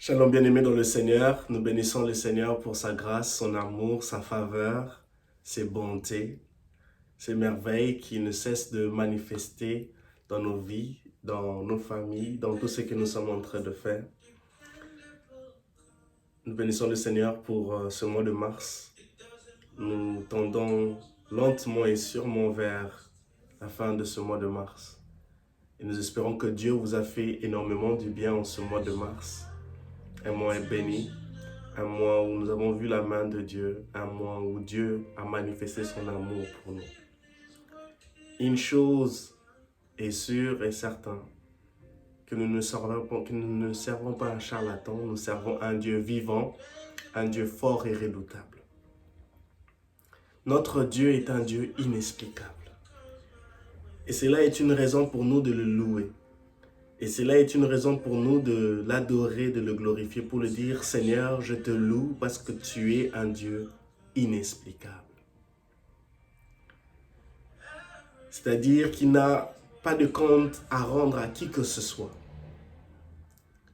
Shalom bien-aimés dans le Seigneur, nous bénissons le Seigneur pour sa grâce, son amour, sa faveur, ses bontés, ses merveilles qui ne cessent de manifester dans nos vies, dans nos familles, dans tout ce que nous sommes en train de faire. Nous bénissons le Seigneur pour ce mois de mars. Nous tendons lentement et sûrement vers la fin de ce mois de mars. Et nous espérons que Dieu vous a fait énormément du bien en ce mois de mars. Un mois béni, un mois où nous avons vu la main de Dieu, un mois où Dieu a manifesté son amour pour nous. Une chose est sûre et certaine, que nous ne servons pas un charlatan, nous servons un Dieu vivant, un Dieu fort et redoutable. Notre Dieu est un Dieu inexplicable. Et cela est une raison pour nous de le louer. Et cela est une raison pour nous de l'adorer, de le glorifier, pour le dire, Seigneur, je te loue parce que tu es un Dieu inexplicable. C'est-à-dire qu'il n'a pas de compte à rendre à qui que ce soit.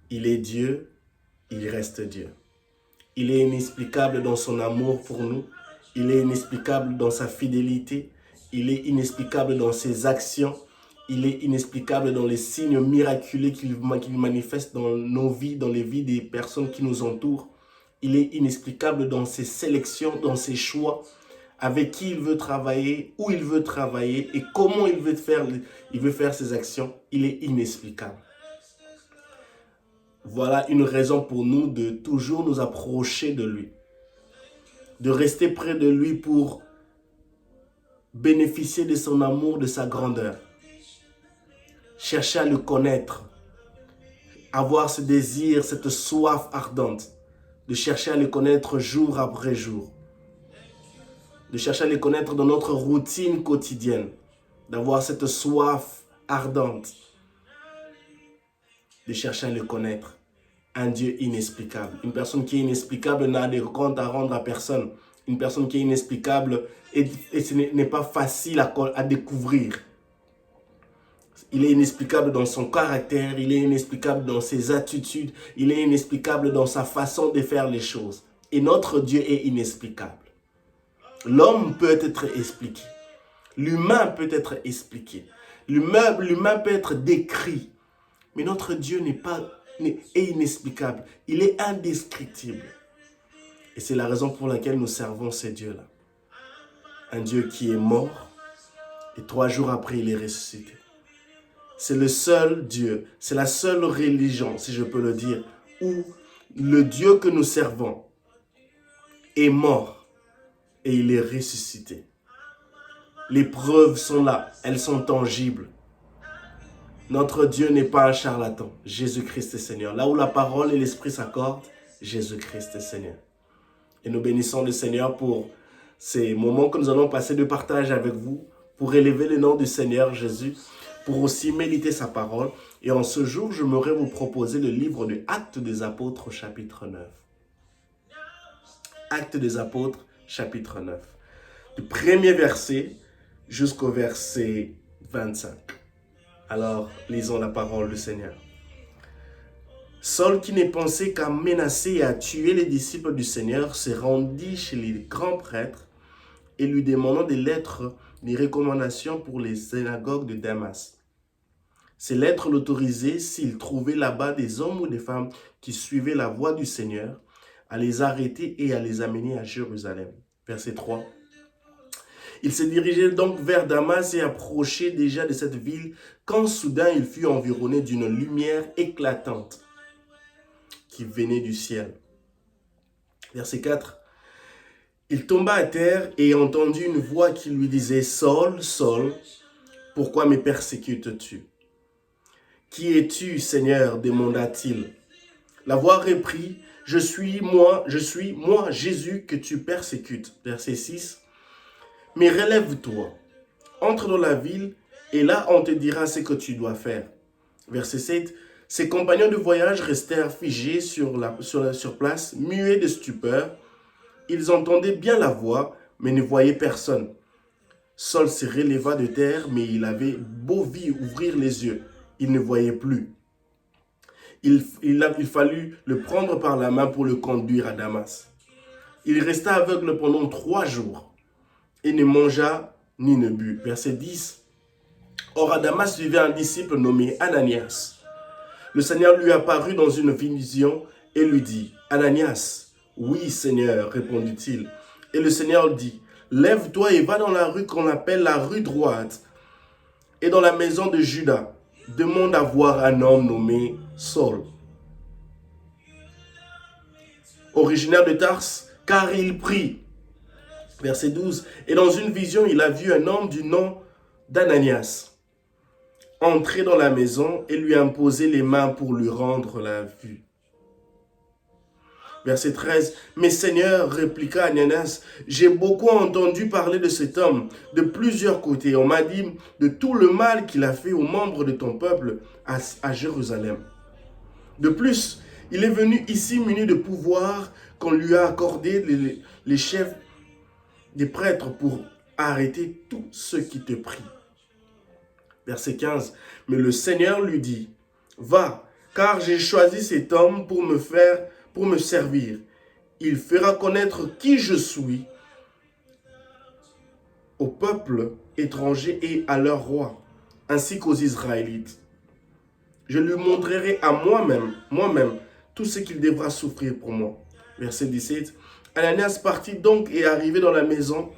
Il est Dieu, il reste Dieu. Il est inexplicable dans son amour pour nous. Il est inexplicable dans sa fidélité. Il est inexplicable dans ses actions. Il est inexplicable dans les signes miraculeux qu'il manifeste dans nos vies, dans les vies des personnes qui nous entourent. Il est inexplicable dans ses sélections, dans ses choix, avec qui il veut travailler, où il veut travailler et comment il veut faire ses actions. Il est inexplicable. Voilà une raison pour nous de toujours nous approcher de lui, de rester près de lui pour bénéficier de son amour, de sa grandeur. Chercher à le connaître, avoir ce désir, cette soif ardente, de chercher à le connaître jour après jour, de chercher à le connaître dans notre routine quotidienne, d'avoir cette soif ardente, de chercher à le connaître. Un Dieu inexplicable. Une personne qui est inexplicable n'a de compte à rendre à personne. Une personne qui est inexplicable et ce n'est pas facile à découvrir. Il est inexplicable dans son caractère, il est inexplicable dans ses attitudes, il est inexplicable dans sa façon de faire les choses. Et notre Dieu est inexplicable. L'homme peut être expliqué. L'humain peut être expliqué. L'humain peut être décrit. Mais notre Dieu est inexplicable. Il est indescriptible. Et c'est la raison pour laquelle nous servons ce Dieu-là. Un Dieu qui est mort et 3 jours après, il est ressuscité. C'est le seul Dieu, c'est la seule religion, si je peux le dire, où le Dieu que nous servons est mort et il est ressuscité. Les preuves sont là, elles sont tangibles. Notre Dieu n'est pas un charlatan, Jésus-Christ est Seigneur. Là où la parole et l'Esprit s'accordent, Jésus-Christ est Seigneur. Et nous bénissons le Seigneur pour ces moments que nous allons passer de partage avec vous, pour élever le nom du Seigneur Jésus, pour aussi méditer sa parole. Et en ce jour, j'aimerais vous proposer le livre de Actes des Apôtres, chapitre 9. Actes des Apôtres, chapitre 9. Du premier verset jusqu'au verset 25. Alors, lisons la parole du Seigneur. Saul, qui ne pensait qu'à menacer et à tuer les disciples du Seigneur, se rendit chez les grands prêtres et lui demandant des lettres, des recommandations pour les synagogues de Damas. Ces lettres l'autorisaient, s'il trouvait là-bas des hommes ou des femmes qui suivaient la voie du Seigneur, à les arrêter et à les amener à Jérusalem. Verset 3. Il se dirigeait donc vers Damas et approchait déjà de cette ville, quand soudain il fut environné d'une lumière éclatante qui venait du ciel. Verset 4. Il tomba à terre et entendit une voix qui lui disait « Saul, Saul, pourquoi me persécutes-tu » ? « Qui es-tu, Seigneur » demanda-t-il. La voix reprit « Je suis moi, Jésus, que tu persécutes. » Verset 6. « Mais relève-toi, entre dans la ville, et là on te dira ce que tu dois faire. » Verset 7. Ses compagnons de voyage restèrent figés sur place, muets de stupeur. Ils entendaient bien la voix, mais ne voyaient personne. Saul se releva de terre, mais il avait beau ouvrir les yeux. Il ne voyait plus. il fallut le prendre par la main pour le conduire à Damas. Il resta aveugle pendant 3 jours et ne mangea ni ne but. Verset 10. Or à Damas vivait un disciple nommé Ananias. Le Seigneur lui apparut dans une vision et lui dit, « Ananias, oui Seigneur, répondit-il. Et le Seigneur dit, « Lève-toi et va dans la rue qu'on appelle la rue droite et dans la maison de Judas. Demande à voir un homme nommé Saul, originaire de Tars, car il prie. » Verset 12. Et dans une vision, il a vu un homme du nom d'Ananias entrer dans la maison et lui imposer les mains pour lui rendre la vue. Verset 13. Mais Seigneur, répliqua Ananias, j'ai beaucoup entendu parler de cet homme de plusieurs côtés. On m'a dit de tout le mal qu'il a fait aux membres de ton peuple à Jérusalem. De plus, il est venu ici muni de pouvoir qu'on lui a accordé les chefs des prêtres pour arrêter tous ceux qui te prient. Verset 15. Mais le Seigneur lui dit, va, car j'ai choisi cet homme pour me servir. Il fera connaître qui je suis au peuple étranger et à leur roi, ainsi qu'aux Israélites. Je lui montrerai à moi-même, tout ce qu'il devra souffrir pour moi. Verset 17. Ananias partit donc et arrivé dans la maison,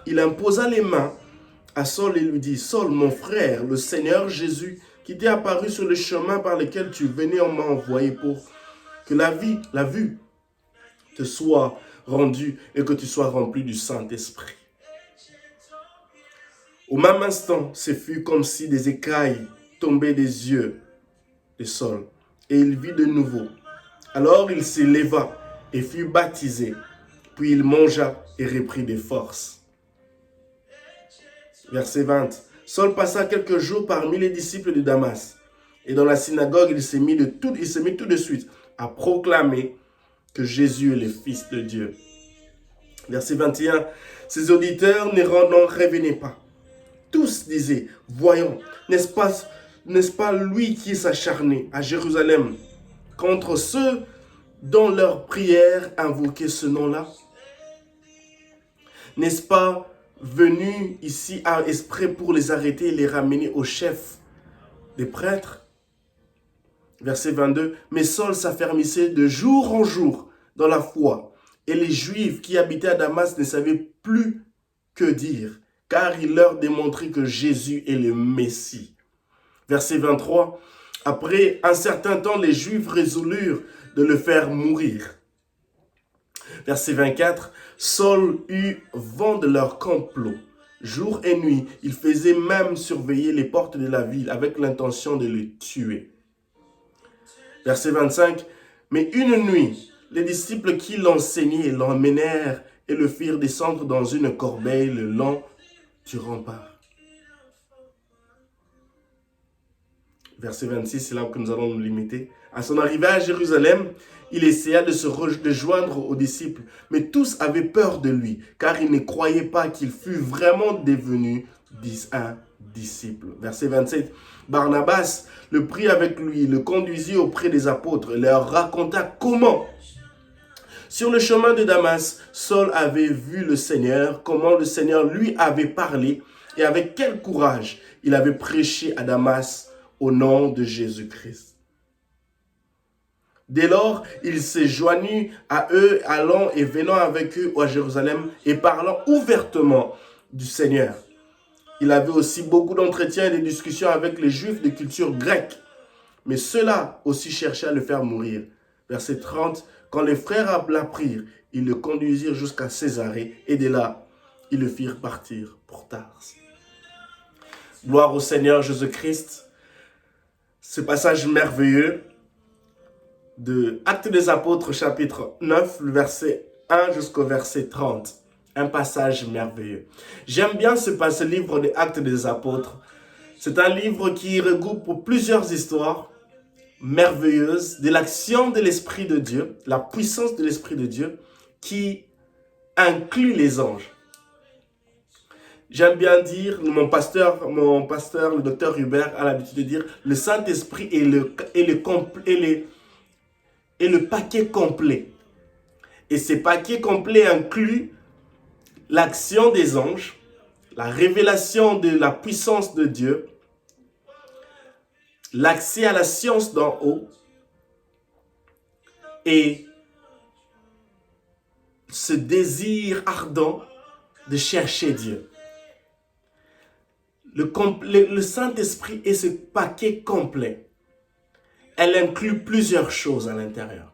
il imposa les mains à Saul et lui dit, « Saul, mon frère, le Seigneur Jésus, qui t'est apparu sur le chemin par lequel tu venais, on m'a envoyé pour que la vue te soit rendue et que tu sois rempli du Saint-Esprit. » Au même instant, ce fut comme si des écailles tombaient des yeux de Saul, et il vit de nouveau. Alors il se leva et fut baptisé, puis il mangea et reprit des forces. Verset 20. Saul passa quelques jours parmi les disciples de Damas, et dans la synagogue, il s'est mis tout de suite à proclamer que Jésus est le Fils de Dieu. Verset 21. Ses auditeurs n'en revenaient pas. Tous disaient, voyons, n'est-ce pas lui qui s'acharnait à Jérusalem contre ceux dont leurs prières invoquaient ce nom-là? N'est-ce pas venu ici à exprès pour les arrêter et les ramener au chef des prêtres? Verset 22. Mais Saul s'affermissait de jour en jour dans la foi, et les Juifs qui habitaient à Damas ne savaient plus que dire, car il leur démontrait que Jésus est le Messie. Verset 23. Après un certain temps, les Juifs résolurent de le faire mourir. Verset 24. Saul eut vent de leur complot. Jour et nuit, il faisait même surveiller les portes de la ville avec l'intention de le tuer. Verset 25. Mais une nuit, les disciples qui l'enseignaient l'emmenèrent et le firent descendre dans une corbeille le long du rempart. Verset 26, c'est là que nous allons nous limiter. À son arrivée à Jérusalem, il essaya de joindre aux disciples, mais tous avaient peur de lui, car ils ne croyaient pas qu'il fût vraiment devenu un disciple. Verset 27, Barnabas le prit avec lui, le conduisit auprès des apôtres et leur raconta comment, sur le chemin de Damas, Saul avait vu le Seigneur, comment le Seigneur lui avait parlé et avec quel courage il avait prêché à Damas au nom de Jésus-Christ. Dès lors, il se joignit à eux, allant et venant avec eux à Jérusalem et parlant ouvertement du Seigneur. Il avait aussi beaucoup d'entretiens et de discussions avec les Juifs de culture grecque, mais ceux-là aussi cherchaient à le faire mourir. Verset 30, quand les frères l'apprirent, ils le conduisirent jusqu'à Césarée et de là, ils le firent partir pour Tars. Gloire au Seigneur Jésus-Christ. Ce passage merveilleux de Actes des Apôtres, chapitre 9, verset 1 jusqu'au verset 30. Un passage merveilleux. J'aime bien ce livre des Actes des Apôtres. C'est un livre qui regroupe plusieurs histoires merveilleuses de l'action de l'Esprit de Dieu, la puissance de l'Esprit de Dieu qui inclut les anges. J'aime bien dire, mon pasteur, le docteur Hubert, a l'habitude de dire, le Saint-Esprit est est le paquet complet. Et ces paquets complets incluent l'action des anges, la révélation de la puissance de Dieu, l'accès à la science d'en haut et ce désir ardent de chercher Dieu. Le Saint-Esprit est ce paquet complet. Elle inclut plusieurs choses à l'intérieur.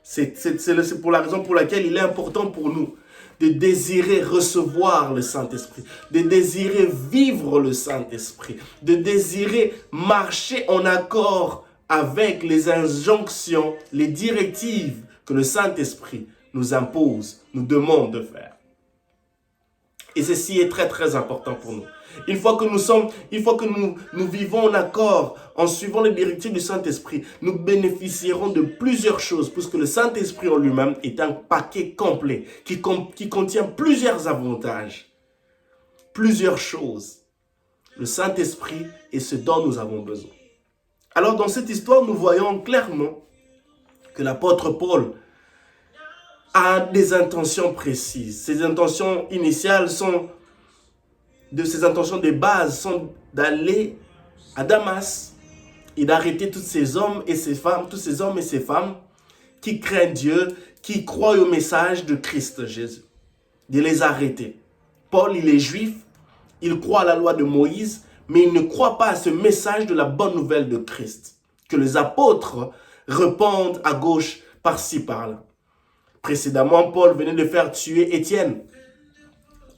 C'est pour la raison pour laquelle il est important pour nous de désirer recevoir le Saint-Esprit, de désirer vivre le Saint-Esprit, de désirer marcher en accord avec les injonctions, les directives que le Saint-Esprit nous impose, nous demande de faire. Et ceci est très très important pour nous. Une fois que nous vivons en accord, en suivant les directives du Saint-Esprit, nous bénéficierons de plusieurs choses, puisque le Saint-Esprit en lui-même est un paquet complet qui contient plusieurs avantages, plusieurs choses. Le Saint-Esprit est ce dont nous avons besoin. Alors dans cette histoire, nous voyons clairement que l'apôtre Paul a des intentions précises. Ses intentions initiales ses intentions de base sont d'aller à Damas et d'arrêter tous ces hommes et ces femmes qui craignent Dieu, qui croient au message de Christ Jésus. De les arrêter. Paul, il est juif, il croit à la loi de Moïse, mais il ne croit pas à ce message de la bonne nouvelle de Christ, que les apôtres répandent à gauche, par-ci, par-là. Précédemment, Paul venait de faire tuer Étienne.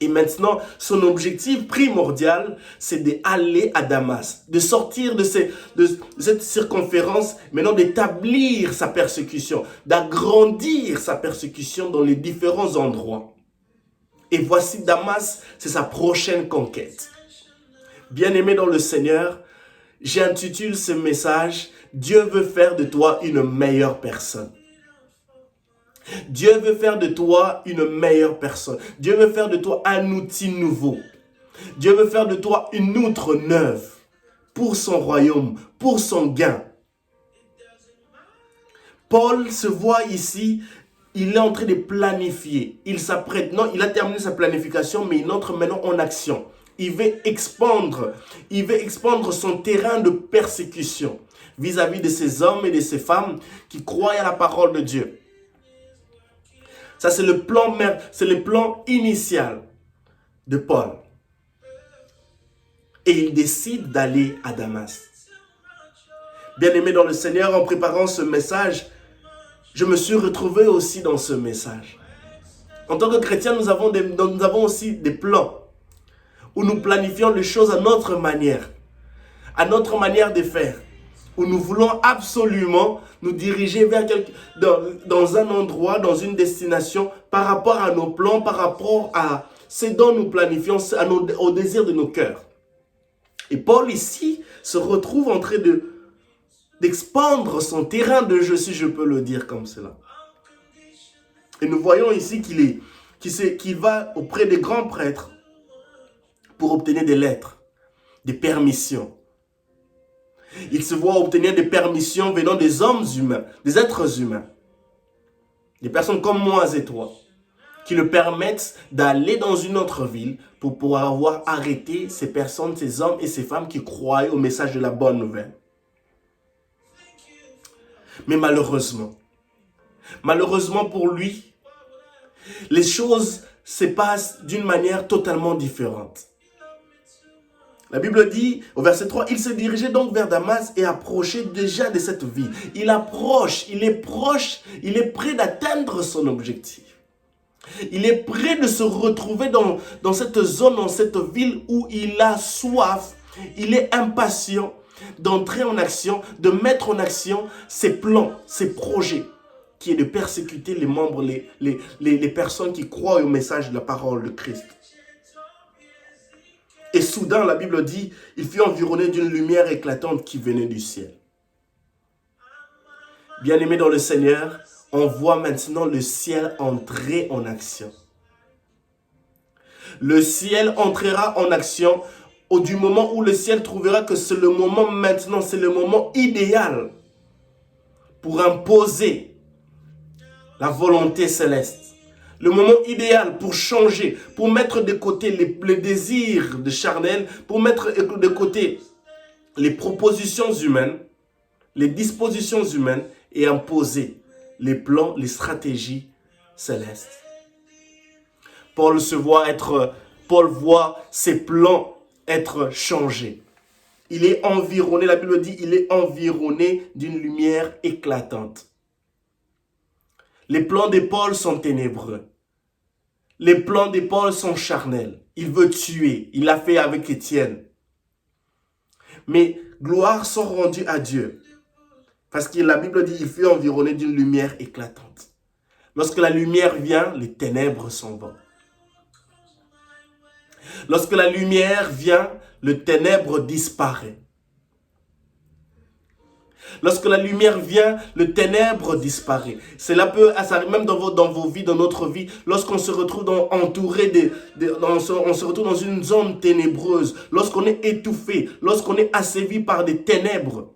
Et maintenant, son objectif primordial, c'est d'aller à Damas, de sortir de cette circonférence, maintenant d'établir sa persécution, d'agrandir sa persécution dans les différents endroits. Et voici Damas, c'est sa prochaine conquête. Bien-aimé dans le Seigneur, j'intitule ce message « Dieu veut faire de toi une meilleure personne ». Dieu veut faire de toi une meilleure personne. Dieu veut faire de toi un outil nouveau. Dieu veut faire de toi une outre neuve pour son royaume, pour son gain. Paul se voit ici, il est en train de planifier. Il s'apprête, non, il a terminé sa planification, mais il entre maintenant en action. Il veut expandre son terrain de persécution vis-à-vis de ces hommes et de ces femmes qui croient à la parole de Dieu. Ça, c'est le plan initial de Paul. Et il décide d'aller à Damas. Bien-aimé dans le Seigneur, en préparant ce message, je me suis retrouvé aussi dans ce message. En tant que chrétiens, nous avons aussi des plans où nous planifions les choses à notre manière de faire, où nous voulons absolument nous diriger vers dans un endroit, dans une destination, par rapport à nos plans, par rapport à ce dont nous planifions, au désir de nos cœurs. Et Paul ici se retrouve en train d'expandre son terrain de jeu, si je peux le dire comme cela. Et nous voyons ici qu'il va auprès des grands prêtres pour obtenir des lettres, des permissions. Il se voit obtenir des permissions venant des hommes humains, des êtres humains, des personnes comme moi et toi, qui le permettent d'aller dans une autre ville pour pouvoir avoir arrêté ces personnes, ces hommes et ces femmes qui croient au message de la bonne nouvelle. Mais malheureusement pour lui, les choses se passent d'une manière totalement différente. La Bible dit, au verset 3, il se dirigeait donc vers Damas et approchait déjà de cette ville. Il est prêt d'atteindre son objectif. Il est prêt de se retrouver dans cette zone, dans cette ville où il a soif. Il est impatient d'entrer en action, de mettre en action ses plans, ses projets, qui est de persécuter les membres, les personnes qui croient au message de la parole de Christ. Et soudain, la Bible dit, il fut environné d'une lumière éclatante qui venait du ciel. Bien-aimés dans le Seigneur, on voit maintenant le ciel entrer en action. Le ciel entrera en action du moment où le ciel trouvera que c'est le moment maintenant, c'est le moment idéal pour imposer la volonté céleste. Le moment idéal pour changer, pour mettre de côté les désirs de charnel, pour mettre de côté les propositions humaines, les dispositions humaines et imposer les plans, les stratégies célestes. Paul voit ses plans être changés. Il est environné, la Bible dit, il est environné d'une lumière éclatante. Les plans de Paul sont ténébreux. Les plans de Paul sont charnels. Il veut tuer. Il l'a fait avec Étienne. Mais gloire sont rendues à Dieu. Parce que la Bible dit qu'il fut environné d'une lumière éclatante. Lorsque la lumière vient, les ténèbres s'en vont. Lorsque la lumière vient, le ténèbre disparaît. Lorsque la lumière vient, le ténèbre disparaît. Cela peut, ça arrive même dans vos vies, dans notre vie, lorsqu'on se retrouve entouré on se retrouve dans une zone ténébreuse, lorsqu'on est étouffé, lorsqu'on est assévi par des ténèbres.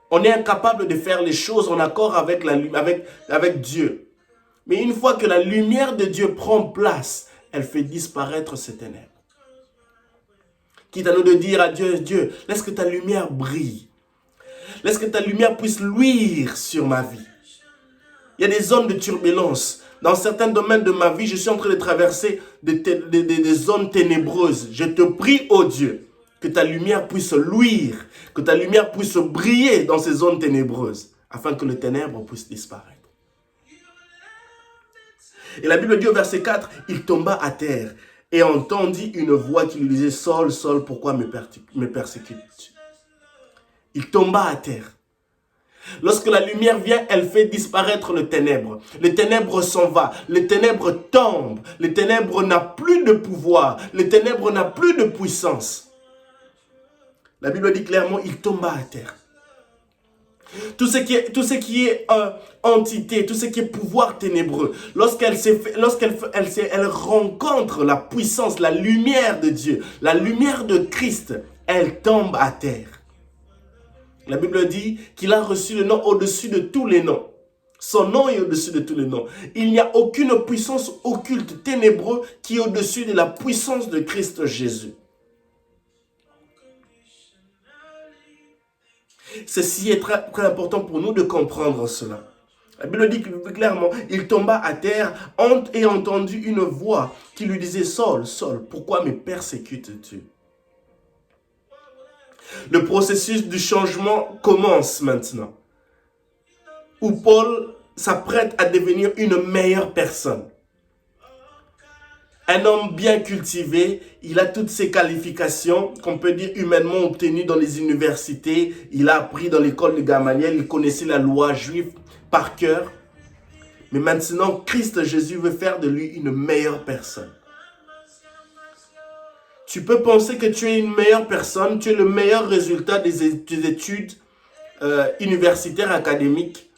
On est incapable de faire les choses en accord avec Dieu. Mais une fois que la lumière de Dieu prend place, elle fait disparaître ces ténèbres. Quitte à nous de dire à Dieu, Dieu, laisse que ta lumière brille. Laisse que ta lumière puisse luire sur ma vie. Il y a des zones de turbulence. Dans certains domaines de ma vie, je suis en train de traverser des zones ténébreuses. Je te prie, ô Dieu, que ta lumière puisse luire, que ta lumière puisse briller dans ces zones ténébreuses, afin que le ténèbre puisse disparaître. Et la Bible dit au verset 4, il tomba à terre et entendit une voix qui lui disait, Saul, Saul, pourquoi me persécutes-tu? Il tomba à terre. Lorsque la lumière vient, elle fait disparaître le ténèbre. Le ténèbre s'en va. Le ténèbre tombe. Le ténèbre n'a plus de pouvoir. Le ténèbre n'a plus de puissance. La Bible dit clairement, il tomba à terre. Tout ce qui est entité, tout ce qui est pouvoir ténébreux, lorsqu'elle rencontre la puissance, la lumière de Dieu, la lumière de Christ, elle tombe à terre. La Bible dit qu'il a reçu le nom au-dessus de tous les noms. Son nom est au-dessus de tous les noms. Il n'y a aucune puissance occulte, ténébreuse, qui est au-dessus de la puissance de Christ Jésus. Ceci est très, très important pour nous de comprendre cela. La Bible dit clairement, il tomba à terre et entendit une voix qui lui disait, Saul, Saul, pourquoi me persécutes-tu? Le processus du changement commence maintenant, où Paul s'apprête à devenir une meilleure personne. Un homme bien cultivé, il a toutes ses qualifications, qu'on peut dire humainement obtenues dans les universités. Il a appris dans l'école de Gamaliel, il connaissait la loi juive par cœur. Mais maintenant, Christ Jésus veut faire de lui une meilleure personne. Tu peux penser que tu es une meilleure personne, tu es le meilleur résultat des études universitaires académiques,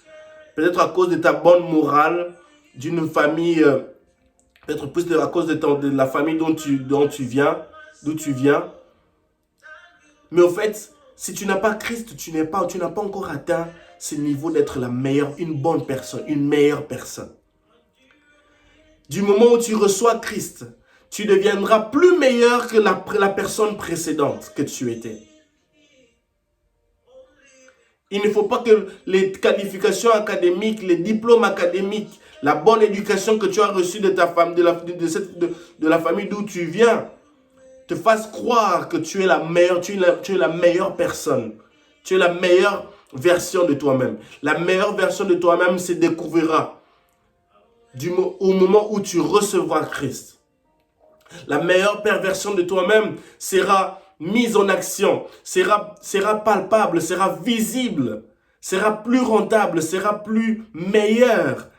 peut-être à cause de ta bonne morale, d'une famille, peut-être plus à cause de la famille d'où tu viens. Mais au fait, si tu n'as pas Christ, tu n'as pas encore atteint ce niveau d'être une bonne personne, une meilleure personne. Du moment où tu reçois Christ, tu deviendras plus meilleur que la personne précédente que tu étais. Il ne faut pas que les qualifications académiques, les diplômes académiques, la bonne éducation que tu as reçue de ta famille, de la famille d'où tu viens, te fasse croire que tu es la meilleure personne. Tu es la meilleure version de toi-même. La meilleure version de toi-même se découvrira au moment où tu recevras Christ. La meilleure perversion de toi-même sera mise en action, sera palpable, sera visible, sera plus rentable, sera plus meilleure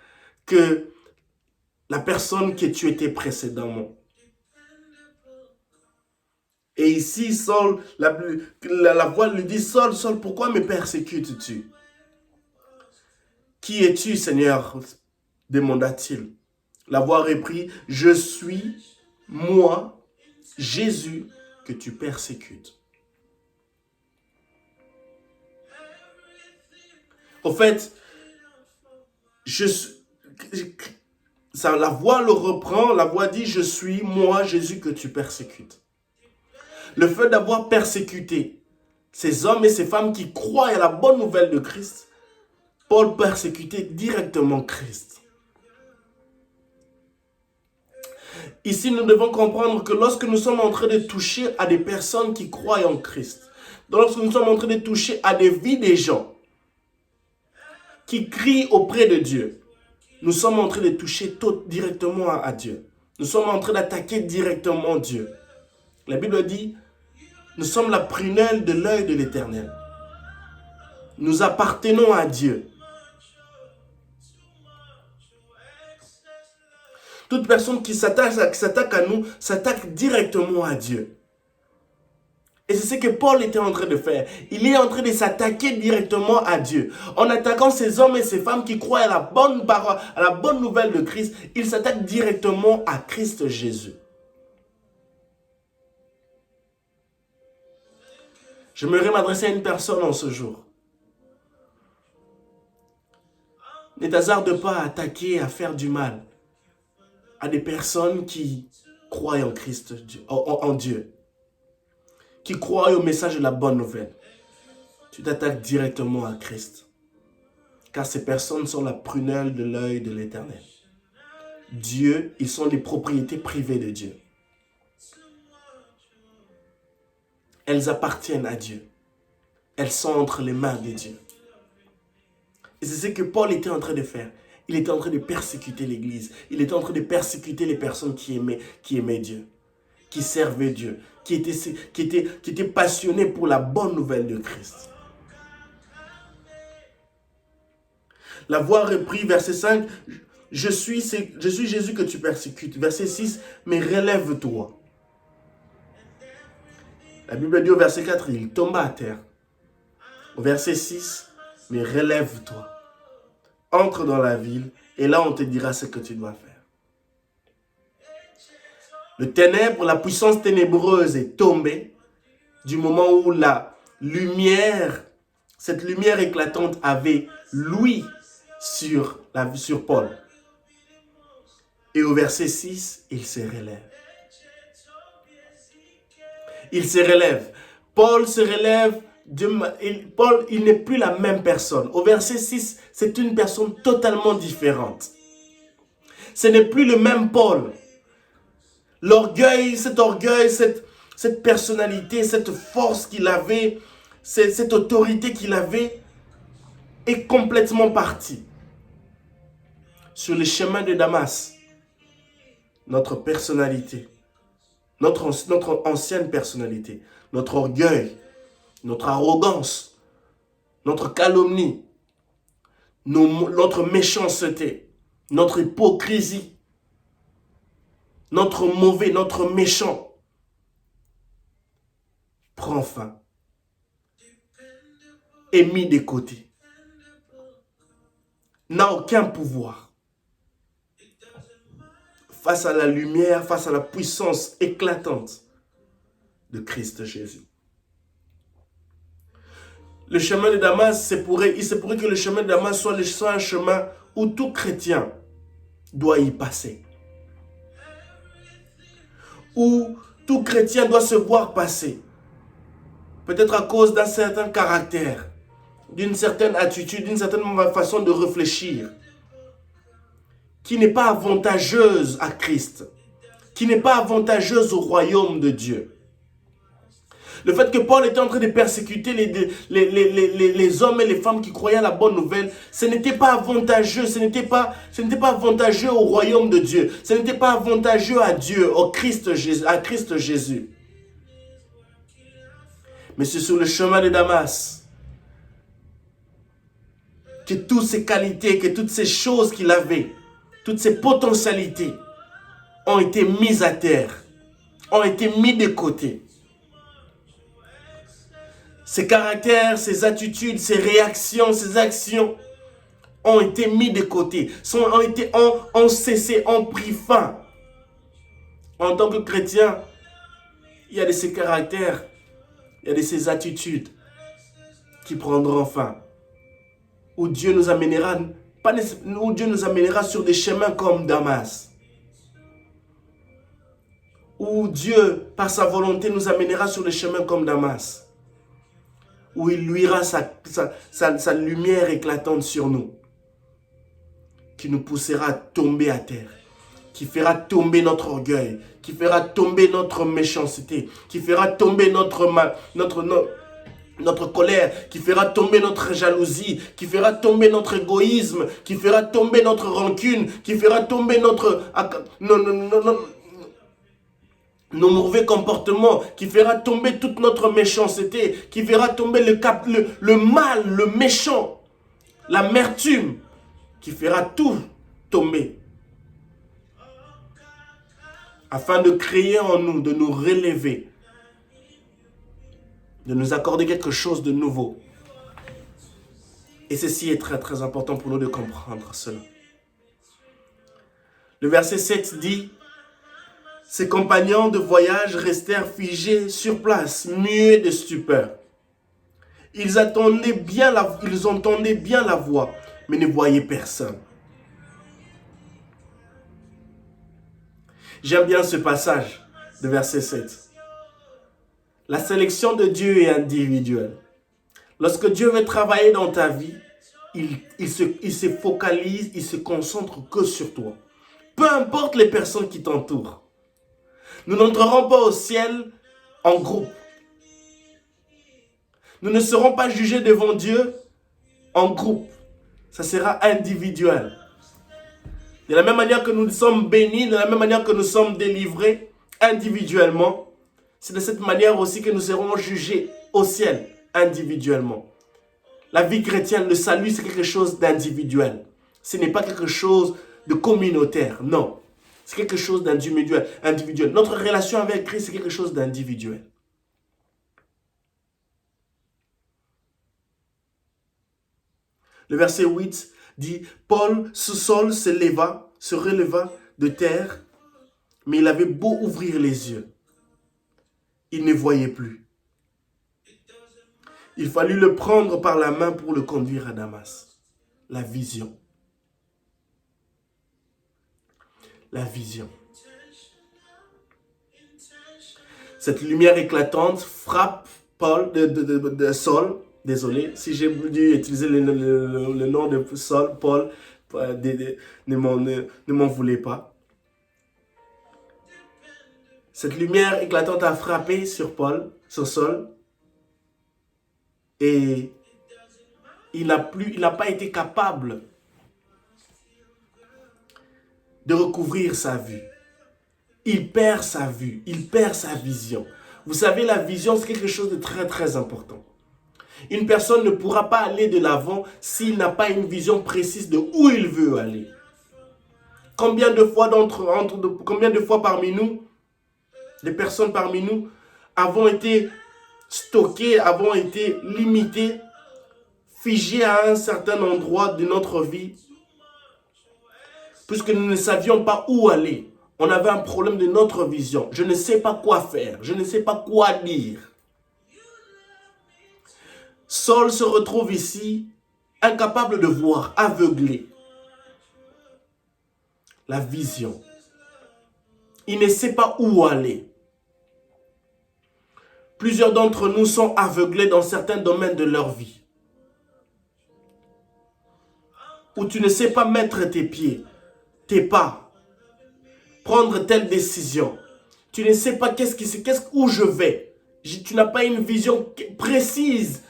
que la personne que tu étais précédemment. Et ici, Saul, la voix lui dit, Saul, Saul, pourquoi me persécutes-tu? Qui es-tu, Seigneur? Demanda-t-il. La voix reprit, je suis moi, Jésus, que tu persécutes. Au fait, la voix le reprend, la voix dit, je suis moi, Jésus, que tu persécutes. Le fait d'avoir persécuté ces hommes et ces femmes qui croient à la bonne nouvelle de Christ, Paul persécutait directement Christ. Ici, nous devons comprendre que lorsque nous sommes en train de toucher à des personnes qui croient en Christ, lorsque nous sommes en train de toucher à des vies des gens qui crient auprès de Dieu, nous sommes en train de toucher directement à Dieu. Nous sommes en train d'attaquer directement Dieu. La Bible dit, nous sommes la prunelle de l'œil de l'Éternel. Nous appartenons à Dieu. Toute personne qui s'attaque à nous, s'attaque directement à Dieu. Et c'est ce que Paul était en train de faire. Il est en train de s'attaquer directement à Dieu. En attaquant ces hommes et ces femmes qui croient à la bonne parole, à la bonne nouvelle de Christ, il s'attaque directement à Christ Jésus. J'aimerais m'adresser à une personne en ce jour. Ne t'hasarde pas à attaquer, à faire du mal à des personnes qui croient en Christ, en Dieu, qui croient au message de la bonne nouvelle. Tu t'attaques directement à Christ, car ces personnes sont la prunelle de l'œil de l'Éternel. Dieu, ils sont les propriétés privées de Dieu. Elles appartiennent à Dieu. Elles sont entre les mains de Dieu. Et c'est ce que Paul était en train de faire. Il était en train de persécuter l'Église. Il était en train de persécuter les personnes qui aimaient Dieu, qui servaient Dieu, qui étaient passionnés pour la bonne nouvelle de Christ. La voix reprit, verset 5, je suis Jésus que tu persécutes. Verset 6, mais relève-toi. La Bible dit au verset 4, il tomba à terre. Au verset 6, mais relève-toi. Entre dans la ville et là on te dira ce que tu dois faire. Le ténèbre, la puissance ténébreuse est tombée du moment où la lumière, cette lumière éclatante avait l'ouïe sur Paul. Et au verset 6, il se relève. Il se relève. Paul se relève. Paul, il n'est plus la même personne. Au verset 6, c'est une personne totalement différente. Ce n'est plus le même Paul. L'orgueil, cette personnalité, cette force qu'il avait, cette autorité qu'il avait, est complètement partie. Sur le chemin de Damas, notre personnalité, notre ancienne personnalité, notre orgueil, notre arrogance, notre calomnie, notre méchanceté, notre hypocrisie, notre mauvais, notre méchant, prend fin, est mis de côté, n'a aucun pouvoir face à la lumière, face à la puissance éclatante de Christ Jésus. Le chemin de Damas, il se pourrait que le chemin de Damas soit un chemin où tout chrétien doit y passer. Où tout chrétien doit se voir passer. Peut-être à cause d'un certain caractère, d'une certaine attitude, d'une certaine façon de réfléchir, qui n'est pas avantageuse à Christ, qui n'est pas avantageuse au royaume de Dieu. Le fait que Paul était en train de persécuter les hommes et les femmes qui croyaient à la bonne nouvelle, ce n'était pas avantageux, ce n'était pas avantageux au royaume de Dieu, ce n'était pas avantageux à Dieu, à Christ Jésus. Mais c'est sur le chemin de Damas que toutes ces qualités, que toutes ces choses qu'il avait, toutes ces potentialités ont été mises à terre, ont été mises de côté. Ses caractères, ses attitudes, ses réactions, ses actions ont été mis de côté, ont cessé, ont pris fin. En tant que chrétien, il y a de ces caractères, il y a de ces attitudes qui prendront fin. où Dieu nous amènera, où Dieu nous amènera sur des chemins comme Damas. Où Dieu, par sa volonté, nous amènera sur des chemins comme Damas. Où il luira sa lumière éclatante sur nous, qui nous poussera à tomber à terre, qui fera tomber notre orgueil, qui fera tomber notre méchanceté, qui fera tomber notre colère, qui fera tomber notre jalousie, qui fera tomber notre égoïsme, qui fera tomber notre rancune, qui fera tomber nos mauvais comportements, qui fera tomber toute notre méchanceté, qui fera tomber le mal, le méchant, l'amertume, qui fera tout tomber, afin de créer en nous, de nous relever, de nous accorder quelque chose de nouveau. Et ceci est très très important pour nous de comprendre cela. Le verset 7 dit: ses compagnons de voyage restèrent figés sur place, muets de stupeur. Ils entendaient bien la voix, mais ne voyaient personne. J'aime bien ce passage de verset 7. La sélection de Dieu est individuelle. Lorsque Dieu veut travailler dans ta vie, il se focalise, il se concentre que sur toi. Peu importe les personnes qui t'entourent. Nous n'entrerons pas au ciel en groupe. Nous ne serons pas jugés devant Dieu en groupe. Ça sera individuel. De la même manière que nous sommes bénis, de la même manière que nous sommes délivrés individuellement, c'est de cette manière aussi que nous serons jugés au ciel individuellement. La vie chrétienne, le salut, c'est quelque chose d'individuel. Ce n'est pas quelque chose de communautaire, non. C'est quelque chose d'individuel. Notre relation avec Christ, c'est quelque chose d'individuel. Le verset 8 dit: Paul, Saul se releva de terre, mais il avait beau ouvrir les yeux, il ne voyait plus. Il fallut le prendre par la main pour le conduire à Damas. La vision. La vision. Cette lumière éclatante frappe Saul. Désolé, si j'ai dû utiliser le nom de Saul, Paul, ne m'en voulez pas. Cette lumière éclatante a frappé sur Saul, et il n'a pas été capable de recouvrir sa vue. Il perd sa vue, il perd sa vision. Vous savez, la vision, c'est quelque chose de très très important. Une personne ne pourra pas aller de l'avant s'il n'a pas une vision précise de où il veut aller. Combien de fois parmi nous, les personnes parmi nous, avons été stockées, avons été limitées, figées à un certain endroit de notre vie, puisque nous ne savions pas où aller. On avait un problème de notre vision. Je ne sais pas quoi faire, je ne sais pas quoi dire. Saul se retrouve ici, incapable de voir, aveuglé. La vision. Il ne sait pas où aller. Plusieurs d'entre nous sont aveuglés dans certains domaines de leur vie. Où tu ne sais pas mettre tes pieds, tes pas, prendre telle décision. Tu ne sais pas où je vais. Tu n'as pas une vision précise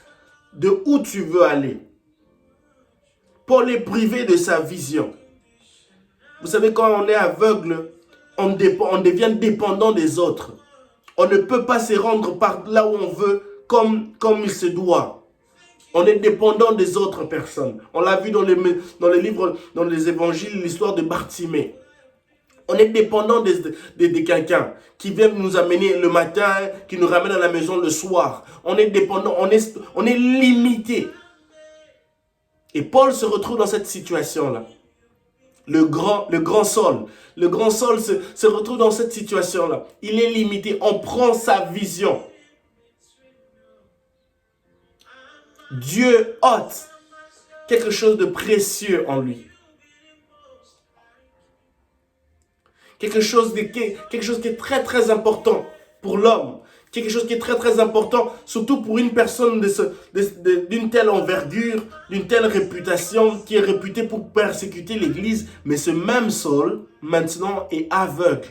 de où tu veux aller. Paul est privé de sa vision. Vous savez, quand on est aveugle, on devient dépendant des autres. On ne peut pas se rendre par là où on veut comme il se doit. On est dépendant des autres personnes. On l'a vu dans les livres, dans les évangiles, l'histoire de Bartimée. On est dépendant de quelqu'un qui vient nous amener le matin, qui nous ramène à la maison le soir. On est dépendant, on est limité. Et Paul se retrouve dans cette situation-là. Le grand Saul se retrouve dans cette situation-là. Il est limité. On prend sa vision. Dieu ôte quelque chose de précieux en lui. Quelque chose qui est très très important pour l'homme. Quelque chose qui est très très important, surtout pour une personne d'une telle envergure, d'une telle réputation, qui est réputée pour persécuter l'Église. Mais ce même Saul, maintenant, est aveugle.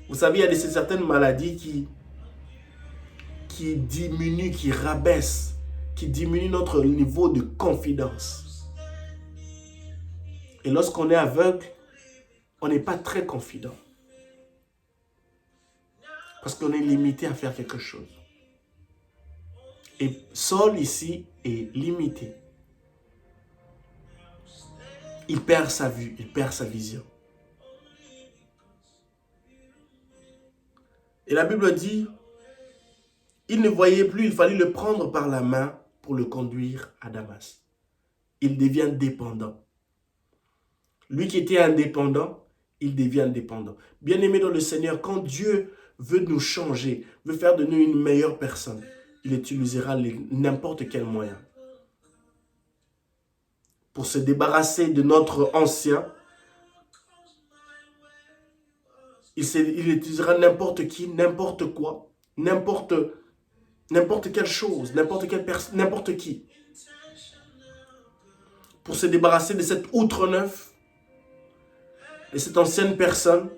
Vous savez, il y a certaines maladies qui diminuent, qui rabaissent, qui diminuent notre niveau de confidence. Et lorsqu'on est aveugle, on n'est pas très confident. Parce qu'on est limité à faire quelque chose. Et Saul ici est limité. Il perd sa vue, il perd sa vision. Et la Bible dit, il ne voyait plus, il fallait le prendre par la main pour le conduire à Damas. Il devient dépendant. Lui qui était indépendant, il devient dépendant. Bien-aimé dans le Seigneur, quand Dieu veut nous changer, veut faire de nous une meilleure personne, il utilisera n'importe quel moyen. Pour se débarrasser de notre ancien, il utilisera n'importe qui, n'importe quoi, n'importe quelle chose, n'importe quelle personne, n'importe qui. Pour se débarrasser de cette outre neuf, de cette ancienne personne,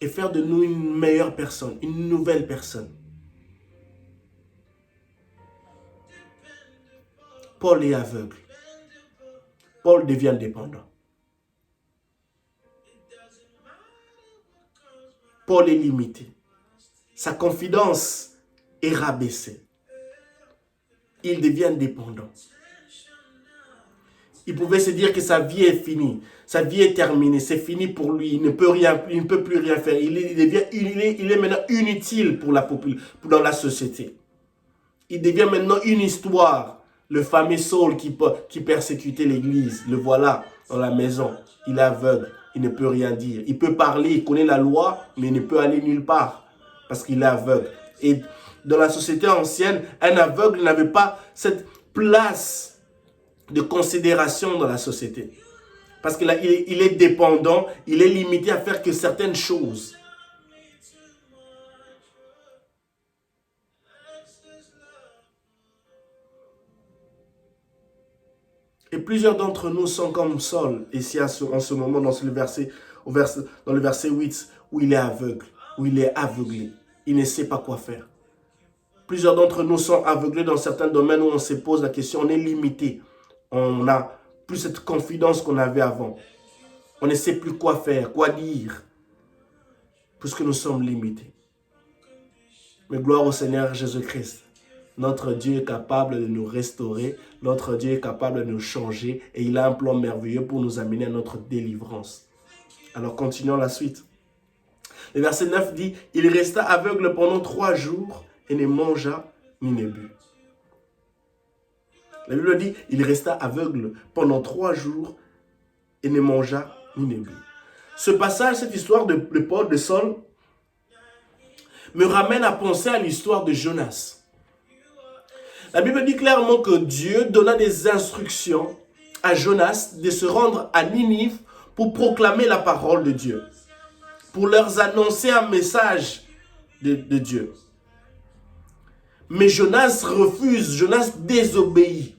et faire de nous une meilleure personne, une nouvelle personne. Paul est aveugle. Paul devient dépendant. Paul est limité. Sa confidence est rabaissée. Il devient dépendant. Il pouvait se dire que sa vie est finie. Sa vie est terminée. C'est fini pour lui. Il ne peut plus rien faire. Il est maintenant inutile dans la société. Il devient maintenant une histoire. Le fameux Saul qui persécutait l'église. Le voilà dans la maison. Il est aveugle. Il ne peut rien dire. Il peut parler. Il connaît la loi. Mais il ne peut aller nulle part. Parce qu'il est aveugle. Et dans la société ancienne, un aveugle n'avait pas cette place de considération dans la société. Parce qu'il est dépendant, il est limité à faire que certaines choses. Et plusieurs d'entre nous sont comme Saul, ici en ce moment, dans le verset 8, où il est aveugle, où il est aveuglé. Il ne sait pas quoi faire. Plusieurs d'entre nous sont aveuglés dans certains domaines où on se pose la question, on est limité. On n'a plus cette confidence qu'on avait avant. On ne sait plus quoi faire, quoi dire, puisque nous sommes limités. Mais gloire au Seigneur Jésus-Christ. Notre Dieu est capable de nous restaurer, notre Dieu est capable de nous changer et il a un plan merveilleux pour nous amener à notre délivrance. Alors continuons la suite. Le verset 9 dit, « Il resta aveugle pendant 3 jours et ne mangea ni ne but. » La Bible dit, il resta aveugle pendant 3 jours et ne mangea ni ne but. Ce passage, cette histoire de Paul, de Saul, me ramène à penser à l'histoire de Jonas. La Bible dit clairement que Dieu donna des instructions à Jonas de se rendre à Ninive pour proclamer la parole de Dieu, pour leur annoncer un message de Dieu. Mais Jonas refuse, Jonas désobéit.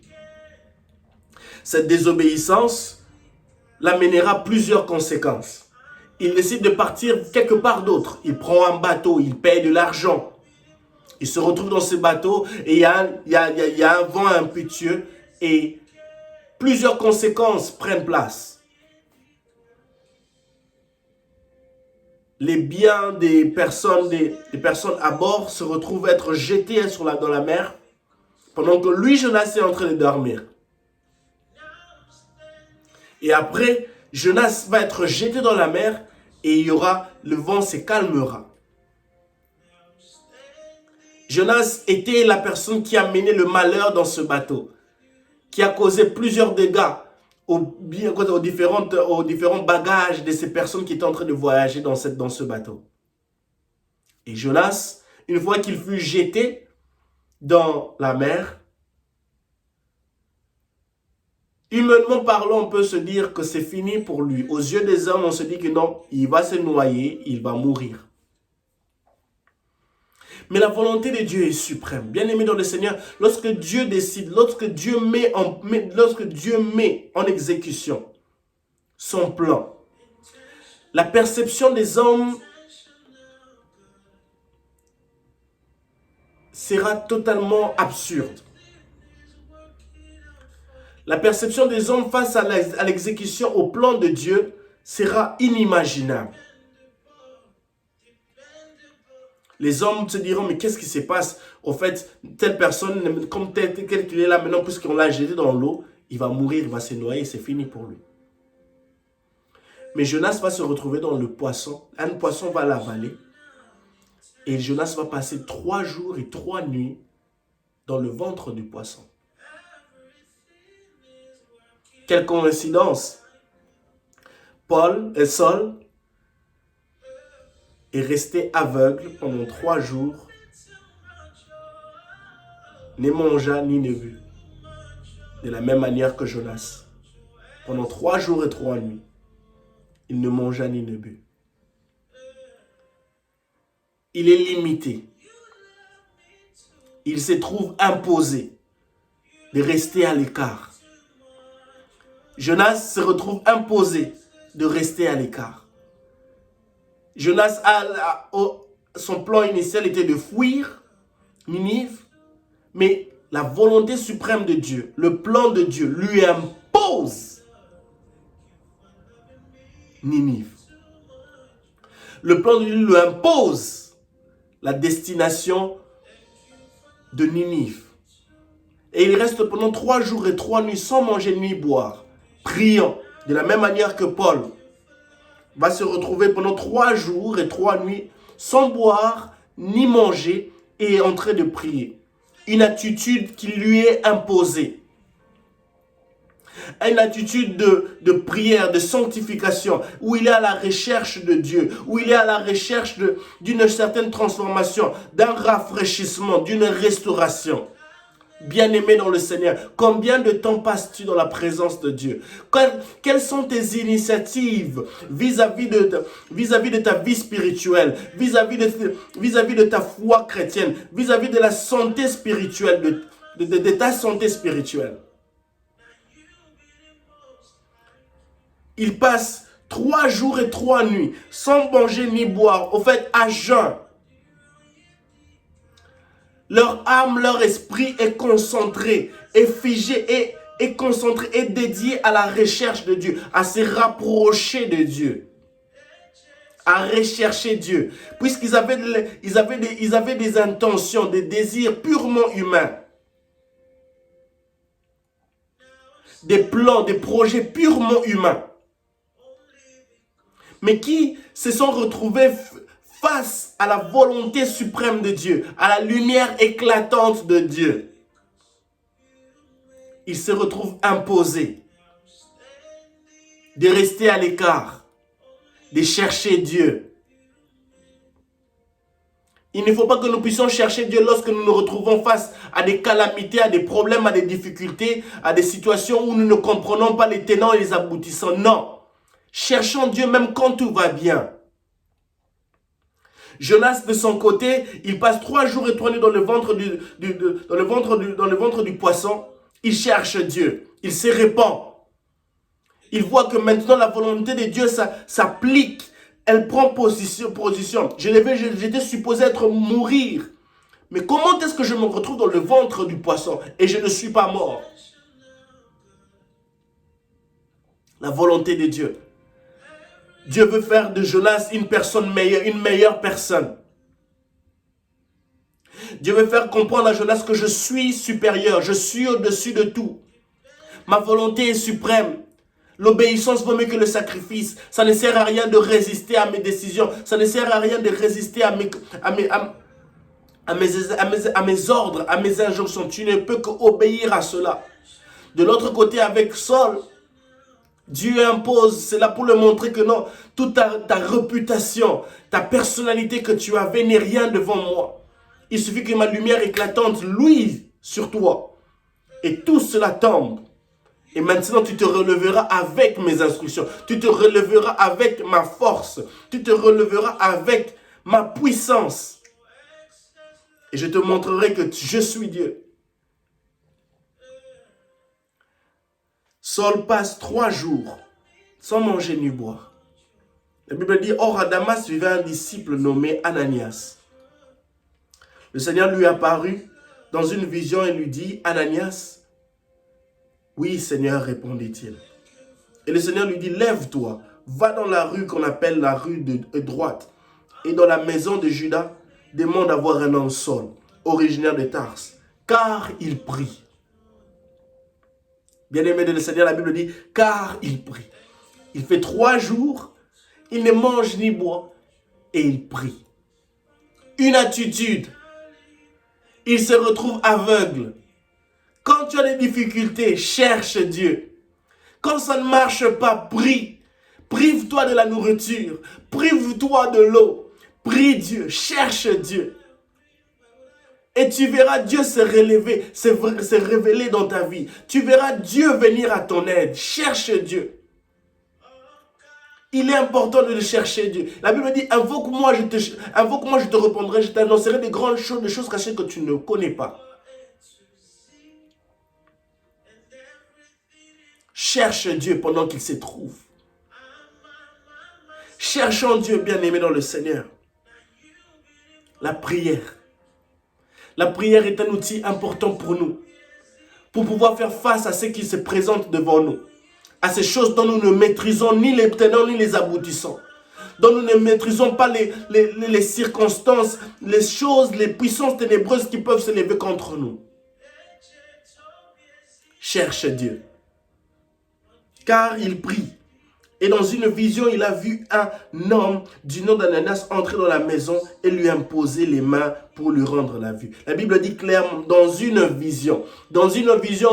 Cette désobéissance l'amènera à plusieurs conséquences. Il décide de partir quelque part d'autre. Il prend un bateau, il paye de l'argent. Il se retrouve dans ce bateau et il y a un vent impétueux et plusieurs conséquences prennent place. Les biens des personnes à bord se retrouvent être jetés dans la mer pendant que lui, Jonas, est en train de dormir. Et après, Jonas va être jeté dans la mer et le vent se calmera. Jonas était la personne qui a mené le malheur dans ce bateau, qui a causé plusieurs dégâts aux différents bagages de ces personnes qui étaient en train de voyager dans ce bateau. Et Jonas, une fois qu'il fut jeté dans la mer, Humainement parlant, on peut se dire que c'est fini pour lui. Aux yeux des hommes, on se dit que non, il va se noyer, il va mourir. Mais la volonté de Dieu est suprême. Bien aimé dans le Seigneur, lorsque Dieu décide, lorsque Dieu met en exécution son plan, la perception des hommes sera totalement absurde. La perception des hommes face à l'exécution au plan de Dieu sera inimaginable. Les hommes se diront, mais qu'est-ce qui se passe? Au fait, telle personne, comme tel qu'il est là maintenant, puisqu'on l'a jeté dans l'eau, il va mourir, il va se noyer, c'est fini pour lui. Mais Jonas va se retrouver dans le poisson. Un poisson va l'avaler. Et Jonas va passer 3 jours et 3 nuits dans le ventre du poisson. Quelle coïncidence! Saul est resté aveugle pendant 3 jours, ne mangea ni ne but. De la même manière que Jonas. Pendant 3 jours et 3 nuits, il ne mangea ni ne but. Il est limité. Il se trouve imposé de rester à l'écart. Jonas se retrouve imposé de rester à l'écart. Jonas, son plan initial était de fuir Ninive, mais la volonté suprême de Dieu, le plan de Dieu lui impose Ninive. Le plan de Dieu lui impose la destination de Ninive. Et il reste pendant 3 jours et 3 nuits sans manger ni boire, priant, de la même manière que Paul va se retrouver pendant 3 jours et 3 nuits sans boire ni manger et en train de prier. Une attitude qui lui est imposée. Une attitude de prière, de sanctification, où il est à la recherche de Dieu, où il est à la recherche d'une certaine transformation, d'un rafraîchissement, d'une restauration. Bien-aimé dans le Seigneur, combien de temps passes-tu dans la présence de Dieu? Quelles sont tes initiatives vis-à-vis de ta vie spirituelle, vis-à-vis de ta foi chrétienne, vis-à-vis de la santé spirituelle, de ta santé spirituelle? Il passe 3 jours et 3 nuits sans manger ni boire, au fait à jeun. Leur âme, leur esprit est concentré, est figé, est concentré, est dédié à la recherche de Dieu, à se rapprocher de Dieu, à rechercher Dieu. Puisqu'ils avaient des intentions, des désirs purement humains, des plans, des projets purement humains, mais qui se sont retrouvés face à la volonté suprême de Dieu, à la lumière éclatante de Dieu. Ils se retrouvent imposés de rester à l'écart, de chercher Dieu. Il ne faut pas que nous puissions chercher Dieu lorsque nous nous retrouvons face à des calamités, à des problèmes, à des difficultés, à des situations où nous ne comprenons pas les tenants et les aboutissants. Non. Cherchons Dieu même quand tout va bien. Jonas, de son côté, il passe 3 jours et 3 nuits dans le ventre du poisson. Il cherche Dieu. Il se répand. Il voit que maintenant la volonté de Dieu s'applique. Elle prend position. J'étais supposé mourir. Mais comment est-ce que je me retrouve dans le ventre du poisson et je ne suis pas mort? La volonté de Dieu. Dieu veut faire de Jonas une personne meilleure, une meilleure personne. Dieu veut faire comprendre à Jonas que je suis supérieur, je suis au-dessus de tout. Ma volonté est suprême. L'obéissance vaut mieux que le sacrifice. Ça ne sert à rien de résister à mes décisions. Ça ne sert à rien de résister à mes ordres, à mes injonctions. Tu ne peux qu'obéir à cela. De l'autre côté, avec Saul, Dieu impose, c'est là pour le montrer que non, toute ta réputation, ta personnalité que tu avais n'est rien devant moi. Il suffit que ma lumière éclatante luise sur toi. Et tout cela tombe. Et maintenant, tu te releveras avec mes instructions. Tu te releveras avec ma force. Tu te releveras avec ma puissance. Et je te montrerai que je suis Dieu. Saul passe 3 jours sans manger ni boire. La Bible dit, or à Damas vivait un disciple nommé Ananias. Le Seigneur lui apparut dans une vision et lui dit, Ananias, oui Seigneur, répondit-il. Et le Seigneur lui dit, lève-toi, va dans la rue qu'on appelle la rue de droite, et dans la maison de Judas, demande à voir un homme Saul, originaire de Tars, car il prie. Bien-aimé de le Seigneur, la Bible dit, car il prie. Il fait 3 jours, il ne mange ni boit, et il prie. Une attitude. Il se retrouve aveugle. Quand tu as des difficultés, cherche Dieu. Quand ça ne marche pas, prie. Prive-toi de la nourriture. Prive-toi de l'eau. Prie Dieu. Cherche Dieu. Et tu verras Dieu se révéler dans ta vie. Tu verras Dieu venir à ton aide. Cherche Dieu. Il est important de le chercher Dieu. La Bible dit, invoque-moi, je te répondrai, je t'annoncerai des grandes choses, des choses cachées que tu ne connais pas. Cherche Dieu pendant qu'il se trouve. Cherchons Dieu bien-aimé dans le Seigneur. La prière. La prière est un outil important pour nous. Pour pouvoir faire face à ce qui se présente devant nous. À ces choses dont nous ne maîtrisons ni les tenants ni les aboutissants. Dont nous ne maîtrisons pas les circonstances, les choses, les puissances ténébreuses qui peuvent se lever contre nous. Cherche Dieu. Car il prie. Et dans une vision, il a vu un homme du nom d'Ananias entrer dans la maison et lui imposer les mains pour lui rendre la vue. La Bible dit clairement, dans une vision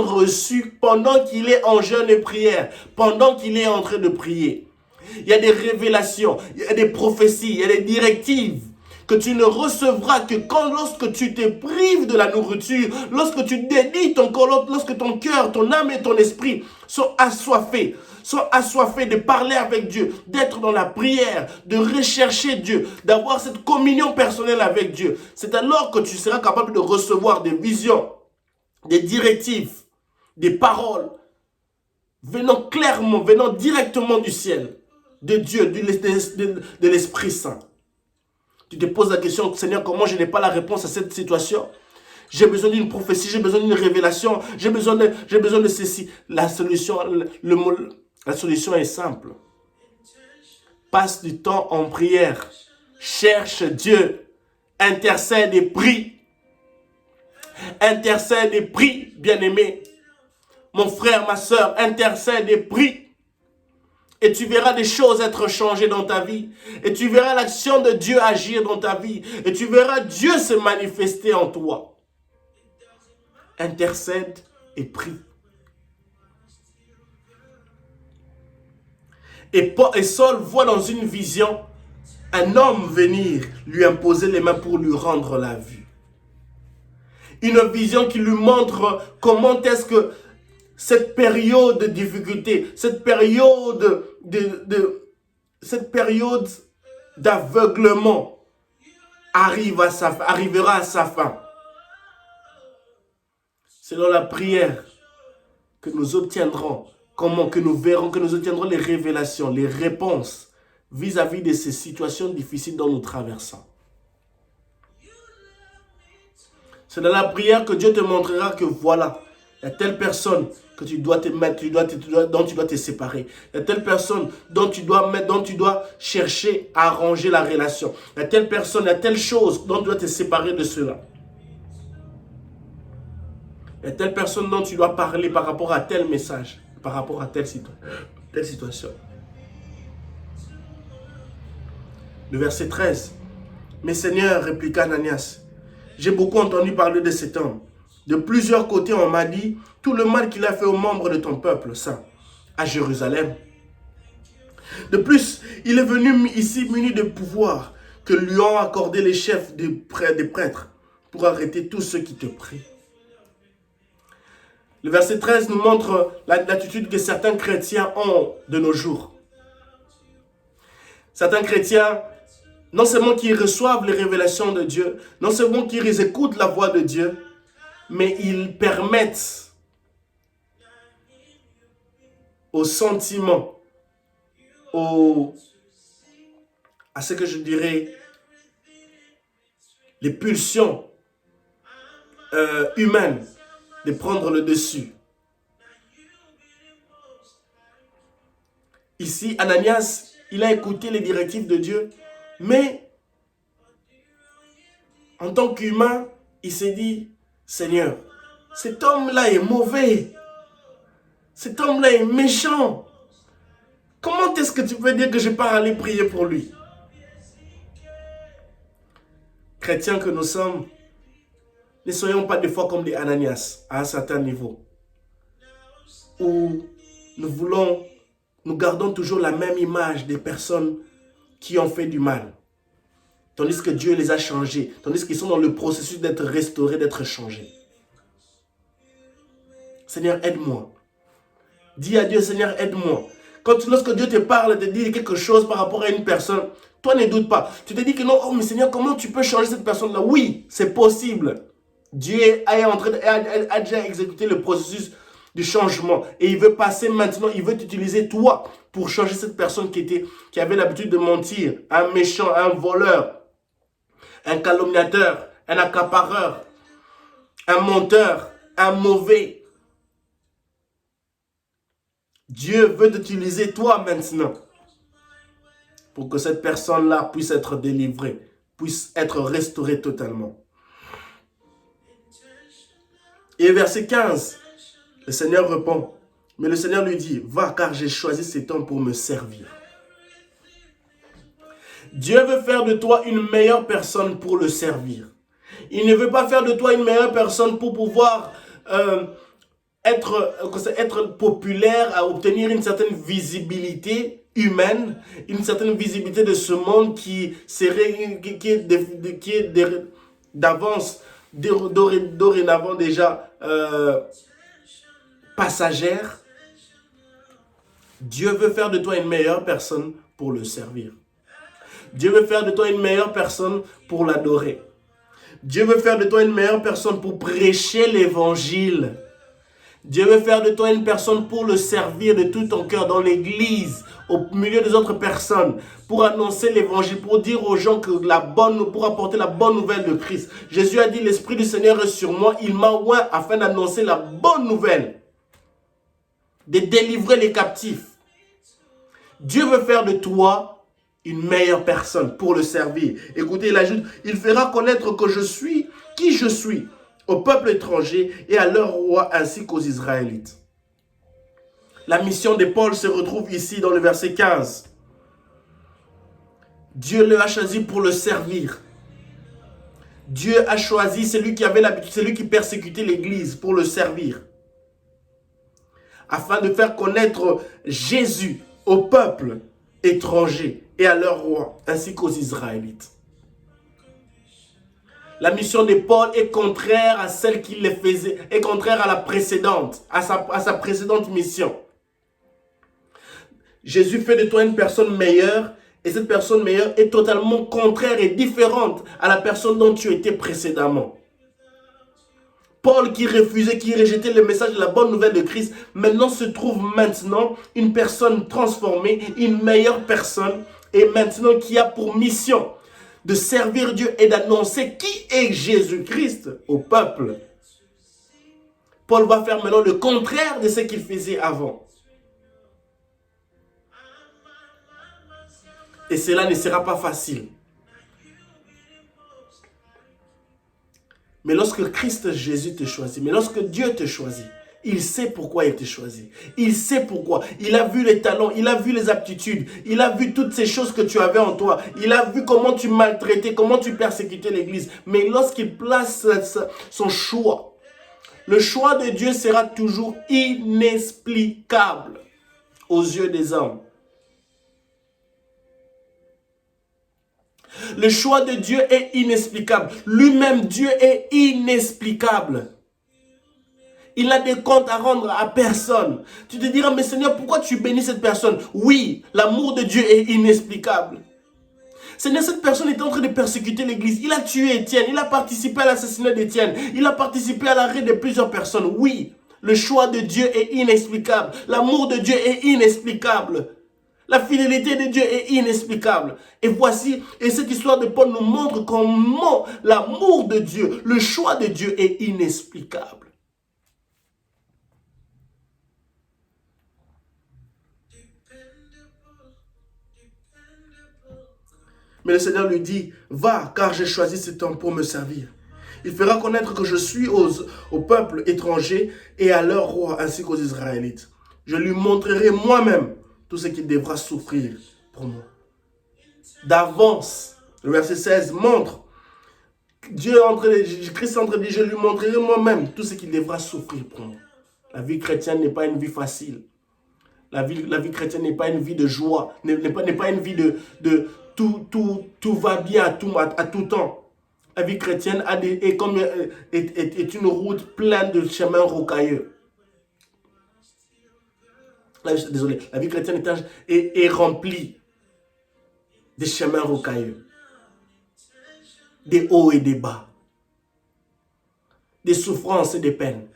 reçue pendant qu'il est en jeûne et prière, pendant qu'il est en train de prier. Il y a des révélations, il y a des prophéties, il y a des directives que tu ne recevras que lorsque tu te prives de la nourriture, lorsque tu dédies ton corps, lorsque ton cœur, ton âme et ton esprit sont assoiffés de parler avec Dieu, d'être dans la prière, de rechercher Dieu, d'avoir cette communion personnelle avec Dieu. C'est alors que tu seras capable de recevoir des visions, des directives, des paroles, venant clairement, venant directement du ciel, de Dieu, de l'Esprit Saint. Tu te poses la question, Seigneur, comment je n'ai pas la réponse à cette situation? J'ai besoin d'une prophétie, j'ai besoin d'une révélation, j'ai besoin de ceci. La solution est simple. Passe du temps en prière. Cherche Dieu. Intercède et prie. Intercède et prie, bien-aimé. Mon frère, ma soeur, intercède et prie. Et tu verras des choses être changées dans ta vie. Et tu verras l'action de Dieu agir dans ta vie. Et tu verras Dieu se manifester en toi. Intercède et prie. Et Saul voit dans une vision un homme venir lui imposer les mains pour lui rendre la vue. Une vision qui lui montre comment est-ce que cette période de difficulté, cette période d'aveuglement arrivera à sa fin. C'est dans la prière que nous obtiendrons, que nous obtiendrons les révélations, les réponses vis-à-vis de ces situations difficiles dont nous traversons. C'est dans la prière que Dieu te montrera que voilà, il y a telle personne que tu dois te mettre, dont tu dois te séparer. Il y a telle personne dont tu dois chercher à arranger la relation. Il y a telle personne, il y a telle chose dont tu dois te séparer de cela. Il y a telle personne dont tu dois parler par rapport à tel message, par rapport à telle situation. Le verset 13. Mais Seigneur, répliqua Ananias, j'ai beaucoup entendu parler de cet homme. De plusieurs côtés, on m'a dit tout le mal qu'il a fait aux membres de ton peuple saint, à Jérusalem. De plus, il est venu ici muni de pouvoir que lui ont accordé les chefs des prêtres pour arrêter tous ceux qui te prient. Le verset 13 nous montre l'attitude que certains chrétiens ont de nos jours. Certains chrétiens, non seulement qu'ils reçoivent les révélations de Dieu, non seulement qu'ils écoutent la voix de Dieu, mais ils permettent aux sentiments, à ce que je dirais, les pulsions humaines de prendre le dessus. Ici, Ananias, il a écouté les directives de Dieu, mais en tant qu'humain, il s'est dit, Seigneur, cet homme-là est mauvais. Cet homme-là est méchant. Comment est-ce que tu peux dire que je pars aller prier pour lui? Chrétiens que nous sommes, ne soyons pas des fois comme des Ananias à un certain niveau, où nous gardons toujours la même image des personnes qui ont fait du mal, tandis que Dieu les a changés, tandis qu'ils sont dans le processus d'être restaurés, d'être changés. Seigneur, aide-moi. Dis à Dieu, Seigneur, aide-moi. Lorsque Dieu te parle, te dit quelque chose par rapport à une personne, toi ne doute pas. Tu te dis que non, oh mais Seigneur, comment tu peux changer cette personne-là? Oui, c'est possible. Dieu a déjà exécuté le processus du changement. Et il veut passer maintenant, il veut t'utiliser toi pour changer cette personne qui avait l'habitude de mentir. Un méchant, un voleur, un calomniateur, un accapareur, un menteur, un mauvais. Dieu veut t'utiliser toi maintenant pour que cette personne-là puisse être délivrée, puisse être restaurée totalement. Et verset 15, le Seigneur répond, mais le Seigneur lui dit, va car j'ai choisi cet homme pour me servir. Dieu veut faire de toi une meilleure personne pour le servir. Il ne veut pas faire de toi une meilleure personne pour pouvoir être populaire, à obtenir une certaine visibilité humaine, une certaine visibilité de ce monde qui est d'avance, dorénavant déjà passagère. Dieu veut faire de toi une meilleure personne pour le servir. Dieu veut faire de toi une meilleure personne pour l'adorer. Dieu veut faire de toi une meilleure personne pour prêcher l'évangile. Dieu veut faire de toi une personne pour le servir de tout ton cœur dans l'église, au milieu des autres personnes, pour annoncer l'évangile, pour dire aux gens que pour apporter la bonne nouvelle de Christ. Jésus a dit, l'Esprit du Seigneur est sur moi, il m'a oint afin d'annoncer la bonne nouvelle, de délivrer les captifs. Dieu veut faire de toi une meilleure personne pour le servir. Écoutez, il ajoute, il fera connaître que je suis qui je suis au peuple étranger et à leur roi ainsi qu'aux Israélites. La mission de Paul se retrouve ici dans le verset 15. Dieu le a choisi pour le servir. Dieu a choisi celui qui avait l'habitude, celui qui persécutait l'église pour le servir. Afin de faire connaître Jésus au peuple étranger et à leur roi ainsi qu'aux Israélites. La mission de Paul est contraire à celle qu'il les faisait, est contraire à la précédente, à sa précédente mission. Jésus fait de toi une personne meilleure et cette personne meilleure est totalement contraire et différente à la personne dont tu étais précédemment. Paul qui refusait, qui rejetait le message de la bonne nouvelle de Christ, maintenant se trouve maintenant une personne transformée, une meilleure personne et maintenant qui a pour mission de servir Dieu et d'annoncer qui est Jésus-Christ au peuple. Paul va faire maintenant le contraire de ce qu'il faisait avant. Et cela ne sera pas facile. Mais lorsque Christ Jésus te choisit, mais lorsque Dieu te choisit, il sait pourquoi il te choisit. Il sait pourquoi. Il a vu les talents, il a vu les aptitudes, il a vu toutes ces choses que tu avais en toi. Il a vu comment tu maltraitais, comment tu persécutais l'église. Mais lorsqu'il place son choix, le choix de Dieu sera toujours inexplicable aux yeux des hommes. Le choix de Dieu est inexplicable. Lui-même, Dieu est inexplicable. Il n'a des comptes à rendre à personne. Tu te diras, mais Seigneur, pourquoi tu bénis cette personne? Oui, l'amour de Dieu est inexplicable. Seigneur, cette personne est en train de persécuter l'église. Il a tué Étienne. Il a participé à l'assassinat d'Étienne. Il a participé à l'arrêt de plusieurs personnes. Oui, le choix de Dieu est inexplicable. L'amour de Dieu est inexplicable. La fidélité de Dieu est inexplicable. Et voici, et cette histoire de Paul nous montre comment l'amour de Dieu, le choix de Dieu est inexplicable. Mais le Seigneur lui dit, va, car j'ai choisi cet homme pour me servir. Il fera connaître que je suis au peuple étranger et à leur roi ainsi qu'aux Israélites. Je lui montrerai moi-même tout ce qu'il devra souffrir pour moi. D'avance, le verset 16 montre, Christ est en train de dire, je lui montrerai moi-même tout ce qu'il devra souffrir pour moi. La vie chrétienne n'est pas une vie facile. La vie chrétienne n'est pas une vie de joie, n'est pas une vie de tout va bien à tout temps. La vie chrétienne est une route pleine de chemins rocailleux. Désolé, la vie chrétienne est remplie de chemins rocailleux, des hauts et des bas, des souffrances et des peines.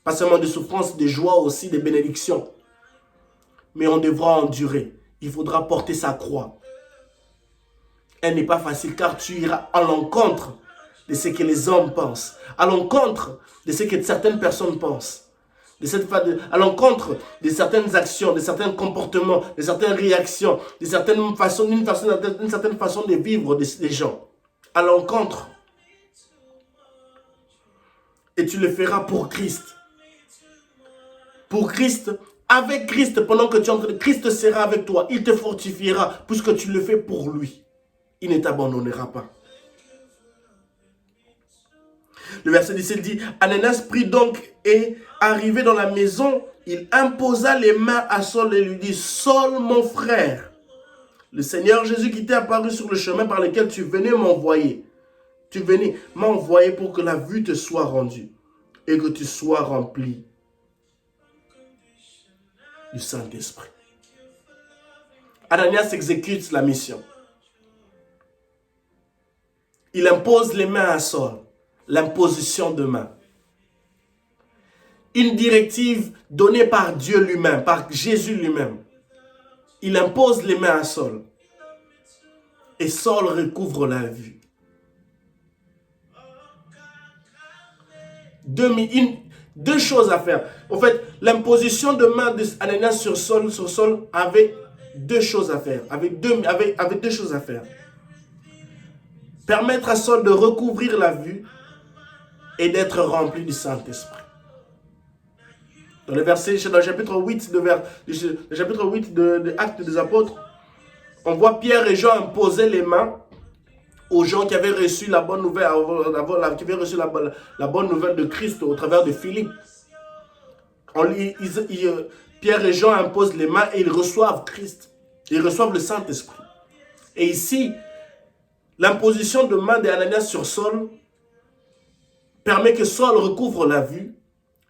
Pas seulement des souffrances, des joies aussi, des bénédictions. Mais on devra endurer. Il faudra porter sa croix. Elle n'est pas facile car tu iras à l'encontre de ce que les hommes pensent, à l'encontre de ce que certaines personnes pensent, à l'encontre de certaines actions, de certains comportements, de certaines réactions, d'une certaine façon de vivre des gens. À l'encontre. Et tu le feras pour Christ. Pour Christ, avec Christ, pendant que tu entres, Christ sera avec toi. Il te fortifiera puisque tu le fais pour lui. Il ne t'abandonnera pas. Le verset 17 dit, Ananias prit donc et arrivé dans la maison, il imposa les mains à Saul et lui dit, Saul mon frère, le Seigneur Jésus qui t'est apparu sur le chemin par lequel tu venais m'envoyer. Tu venais m'envoyer pour que la vue te soit rendue et que tu sois rempli du Saint-Esprit. Ananias exécute la mission. Il impose les mains à Saul, l'imposition de main. Une directive donnée par Dieu lui-même, par Jésus lui-même. Il impose les mains à Saul. Et Saul recouvre la vue. Deux choses à faire. En fait, l'imposition de main d'Ananias sur Saul avait deux choses à faire. Avait deux choses à faire. Permettre à Saul de recouvrir la vue et d'être rempli du Saint-Esprit. Dans le chapitre 8 de Actes des Apôtres, on voit Pierre et Jean imposer les mains aux gens qui avaient reçu la bonne nouvelle, la bonne nouvelle de Christ au travers de Philippe. Pierre et Jean imposent les mains et ils reçoivent Christ. Ils reçoivent le Saint-Esprit. Et ici, l'imposition de main d'Ananias sur Saul permet que Saul recouvre la vue.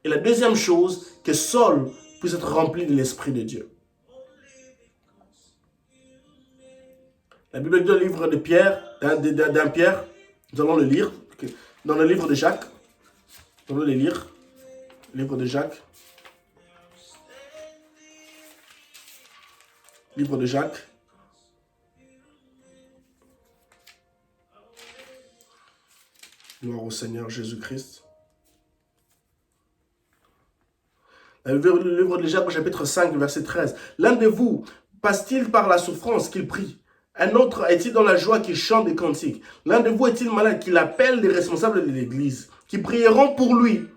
Et la deuxième chose, que Saul puisse être rempli de l'Esprit de Dieu. La Bible dit dans le livre de Pierre, d'un Pierre, nous allons le lire, dans le livre de Jacques. Nous allons le lire, livre de Jacques. Livre de Jacques. Gloire au Seigneur Jésus-Christ. Le livre de Jacques, chapitre 5, verset 13. L'un de vous passe-t-il par la souffrance qu'il prie? Un autre est-il dans la joie qu'il chante des cantiques? L'un de vous est-il malade qu'il appelle les responsables de l'église, qui prieront pour lui,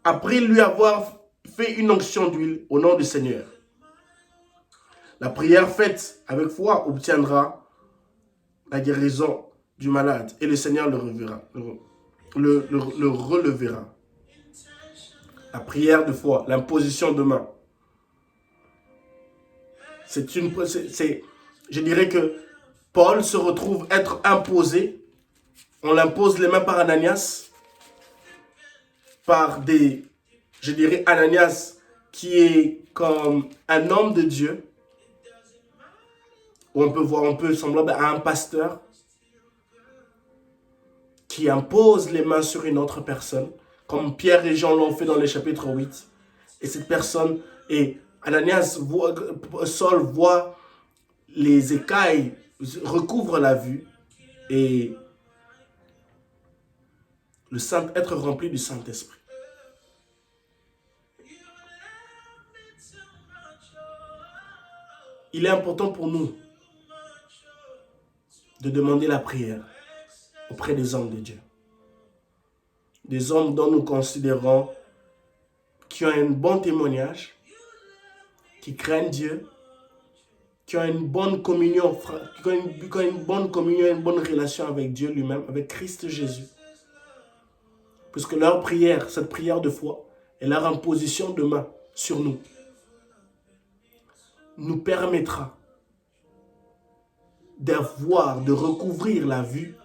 après lui avoir fait une onction d'huile au nom du Seigneur? La prière faite avec foi obtiendra la guérison du malade et le Seigneur le relèvera. La prière de foi, l'imposition de main. Je dirais que Paul se retrouve être imposé. On l'impose les mains par Ananias, par des je dirais Ananias, qui est comme un homme de Dieu, où on peut sembler à un pasteur qui impose les mains sur une autre personne, comme Pierre et Jean l'ont fait dans le chapitre 8. Et cette personne, et Saul voit les écailles, recouvre la vue, et être rempli du Saint-Esprit. Il est important pour nous de demander la prière auprès des hommes de Dieu. Des hommes dont nous considérons qui ont un bon témoignage, qui craignent Dieu, qui ont une bonne communion, une bonne relation avec Dieu lui-même, avec Christ Jésus. Puisque leur prière, cette prière de foi, et leur imposition de main sur nous, nous permettra de recouvrir la vue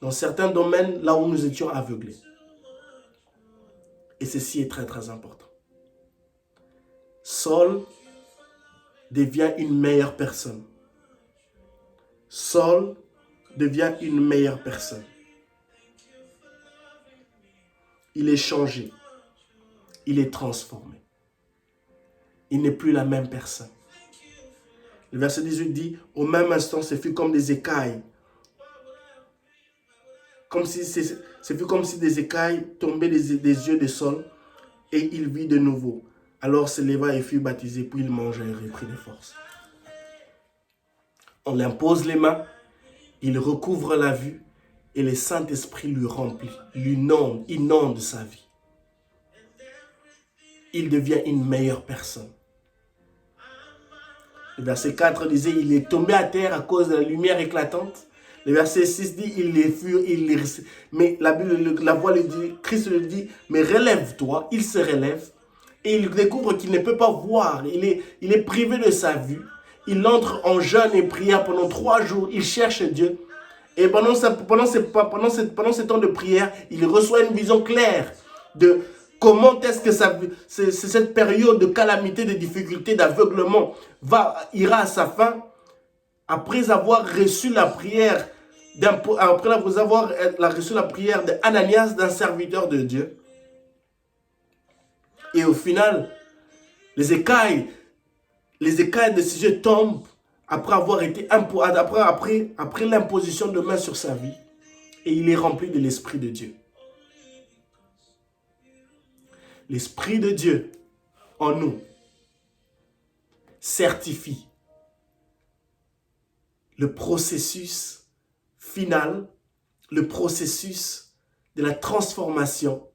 dans certains domaines là où nous étions aveuglés. Et ceci est très très important. Saul devient une meilleure personne. Saul devient une meilleure personne. Il est changé. Il est transformé. Il n'est plus la même personne. Le verset 18 dit, au même instant, ce fut comme des écailles. Ce fut comme si des écailles tombaient des yeux de Saul et il vit de nouveau. Alors se leva et fut baptisé, puis il mangea et reprit des forces. On l'impose les mains, il recouvre la vue et le Saint-Esprit lui remplit, inonde sa vie. Il devient une meilleure personne. Le verset 4 disait, il est tombé à terre à cause de la lumière éclatante. Le verset 6 dit, mais la voix lui dit, Christ lui dit, mais relève-toi, il se relève. Et il découvre qu'il ne peut pas voir, il est privé de sa vue. Il entre en jeûne et prière pendant 3 jours, il cherche Dieu. Et pendant ce temps de prière, il reçoit une vision claire de comment est-ce que cette période de calamité, de difficulté, d'aveuglement ira à sa fin après avoir reçu la prière d'Ananias, d'un serviteur de Dieu. Et au final, les écailles de ses yeux tombent après l'imposition de main sur sa vie. Et il est rempli de l'Esprit de Dieu. L'Esprit de Dieu en nous certifie le processus final, le processus de la transformation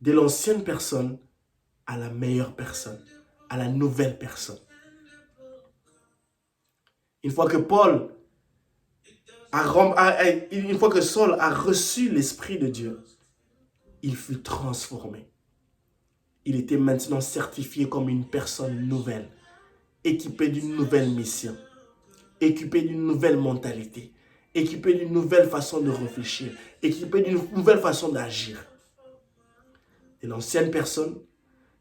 de l'ancienne personne à la meilleure personne, à la nouvelle personne. Une fois que Saul a reçu l'Esprit de Dieu, il fut transformé. Il était maintenant certifié comme une personne nouvelle, équipée d'une nouvelle mission, équipée d'une nouvelle mentalité, équipée d'une nouvelle façon de réfléchir, équipée d'une nouvelle façon d'agir. De l'ancienne personne,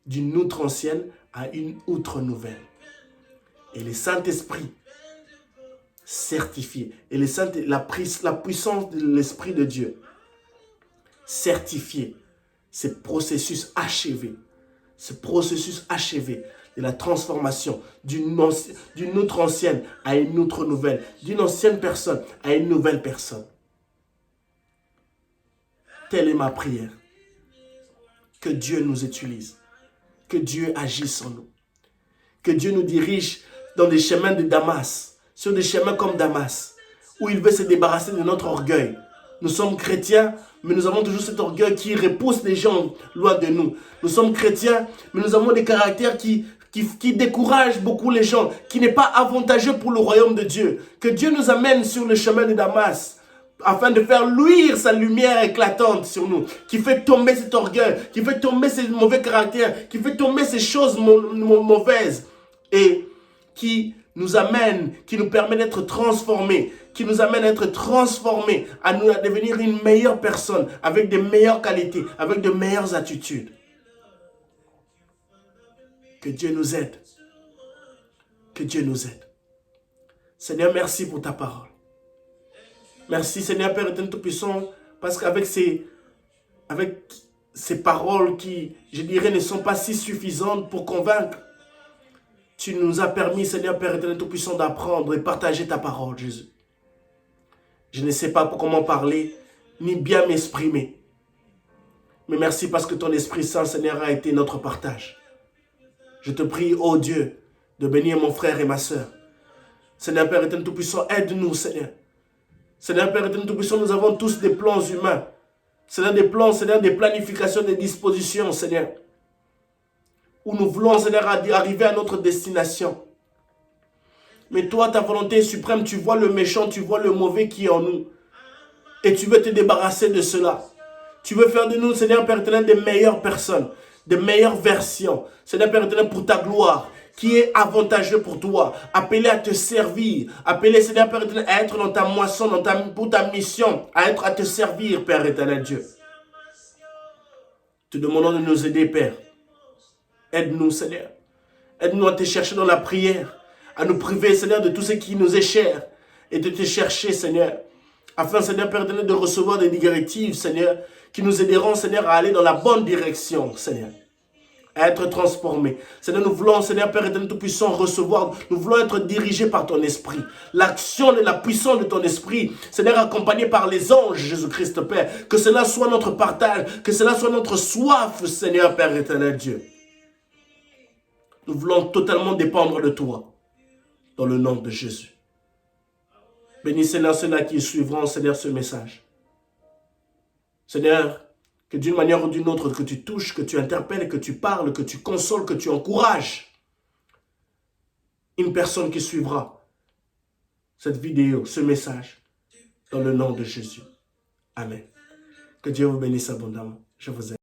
d'une outre ancienne à une outre nouvelle. Et le Saint-Esprit certifié, et la puissance de l'Esprit de Dieu certifié, ce processus achevé de la transformation d'une outre ancienne à une outre nouvelle, d'une ancienne personne à une nouvelle personne. Telle est ma prière. Que Dieu nous utilise, que Dieu agisse en nous, que Dieu nous dirige dans des chemins de Damas, sur des chemins comme Damas, où il veut se débarrasser de notre orgueil. Nous sommes chrétiens, mais nous avons toujours cet orgueil qui repousse les gens loin de nous. Nous sommes chrétiens, mais nous avons des caractères qui découragent beaucoup les gens, qui n'est pas avantageux pour le royaume de Dieu. Que Dieu nous amène sur le chemin de Damas, afin de faire luire sa lumière éclatante sur nous, qui fait tomber cet orgueil, qui fait tomber ces mauvais caractères, qui fait tomber ces choses mauvaises, et qui nous amène, qui nous permet d'être transformés, qui nous amène à être transformés, à devenir une meilleure personne, avec de meilleures qualités, avec de meilleures attitudes. Que Dieu nous aide. Que Dieu nous aide. Seigneur, merci pour ta parole. Merci Seigneur Père éternel Tout-Puissant, parce qu'avec ces paroles qui, je dirais, ne sont pas si suffisantes pour convaincre, tu nous as permis, Seigneur Père éternel Tout-Puissant, d'apprendre et partager ta parole, Jésus. Je ne sais pas comment parler, ni bien m'exprimer. Mais merci parce que ton Esprit Saint, Seigneur, a été notre partage. Je te prie, ô Dieu, de bénir mon frère et ma sœur. Seigneur Père éternel Tout-Puissant, aide-nous, Seigneur. Seigneur Père éternel Tout-Puissant, nous avons tous des plans humains. Seigneur, des plans, Seigneur, des planifications, des dispositions, Seigneur. Où nous voulons, Seigneur, arriver à notre destination. Mais toi, ta volonté suprême, tu vois le méchant, tu vois le mauvais qui est en nous. Et tu veux te débarrasser de cela. Tu veux faire de nous, Seigneur Père éternel, des meilleures personnes, des meilleures versions. Seigneur Père éternel, pour ta gloire, qui est avantageux pour toi. Appelé à te servir. Appelé, Seigneur Père éternel, à être dans ta moisson, pour ta mission, à te servir, Père éternel Dieu. Te demandons de nous aider, Père. Aide-nous, Seigneur. Aide-nous à te chercher dans la prière. À nous priver, Seigneur, de tout ce qui nous est cher. Et de te chercher, Seigneur. Afin, Seigneur, Père éternel, de recevoir des directives, Seigneur, qui nous aideront, Seigneur, à aller dans la bonne direction, Seigneur. À être transformés. Seigneur, nous voulons, Seigneur, Père éternel Tout-Puissant, recevoir. Nous voulons être dirigés par ton Esprit. L'action et la puissance de ton Esprit, Seigneur, accompagné par les anges, Jésus-Christ, Père. Que cela soit notre partage. Que cela soit notre soif, Seigneur, Père éternel Dieu. Nous voulons totalement dépendre de toi. Dans le nom de Jésus. Bénis, Seigneur, ceux-là qui suivront, Seigneur, ce message. Seigneur, que d'une manière ou d'une autre, que tu touches, que tu interpelles, que tu parles, que tu consoles, que tu encourages une personne qui suivra cette vidéo, ce message, dans le nom de Jésus. Amen. Que Dieu vous bénisse abondamment. Je vous aime.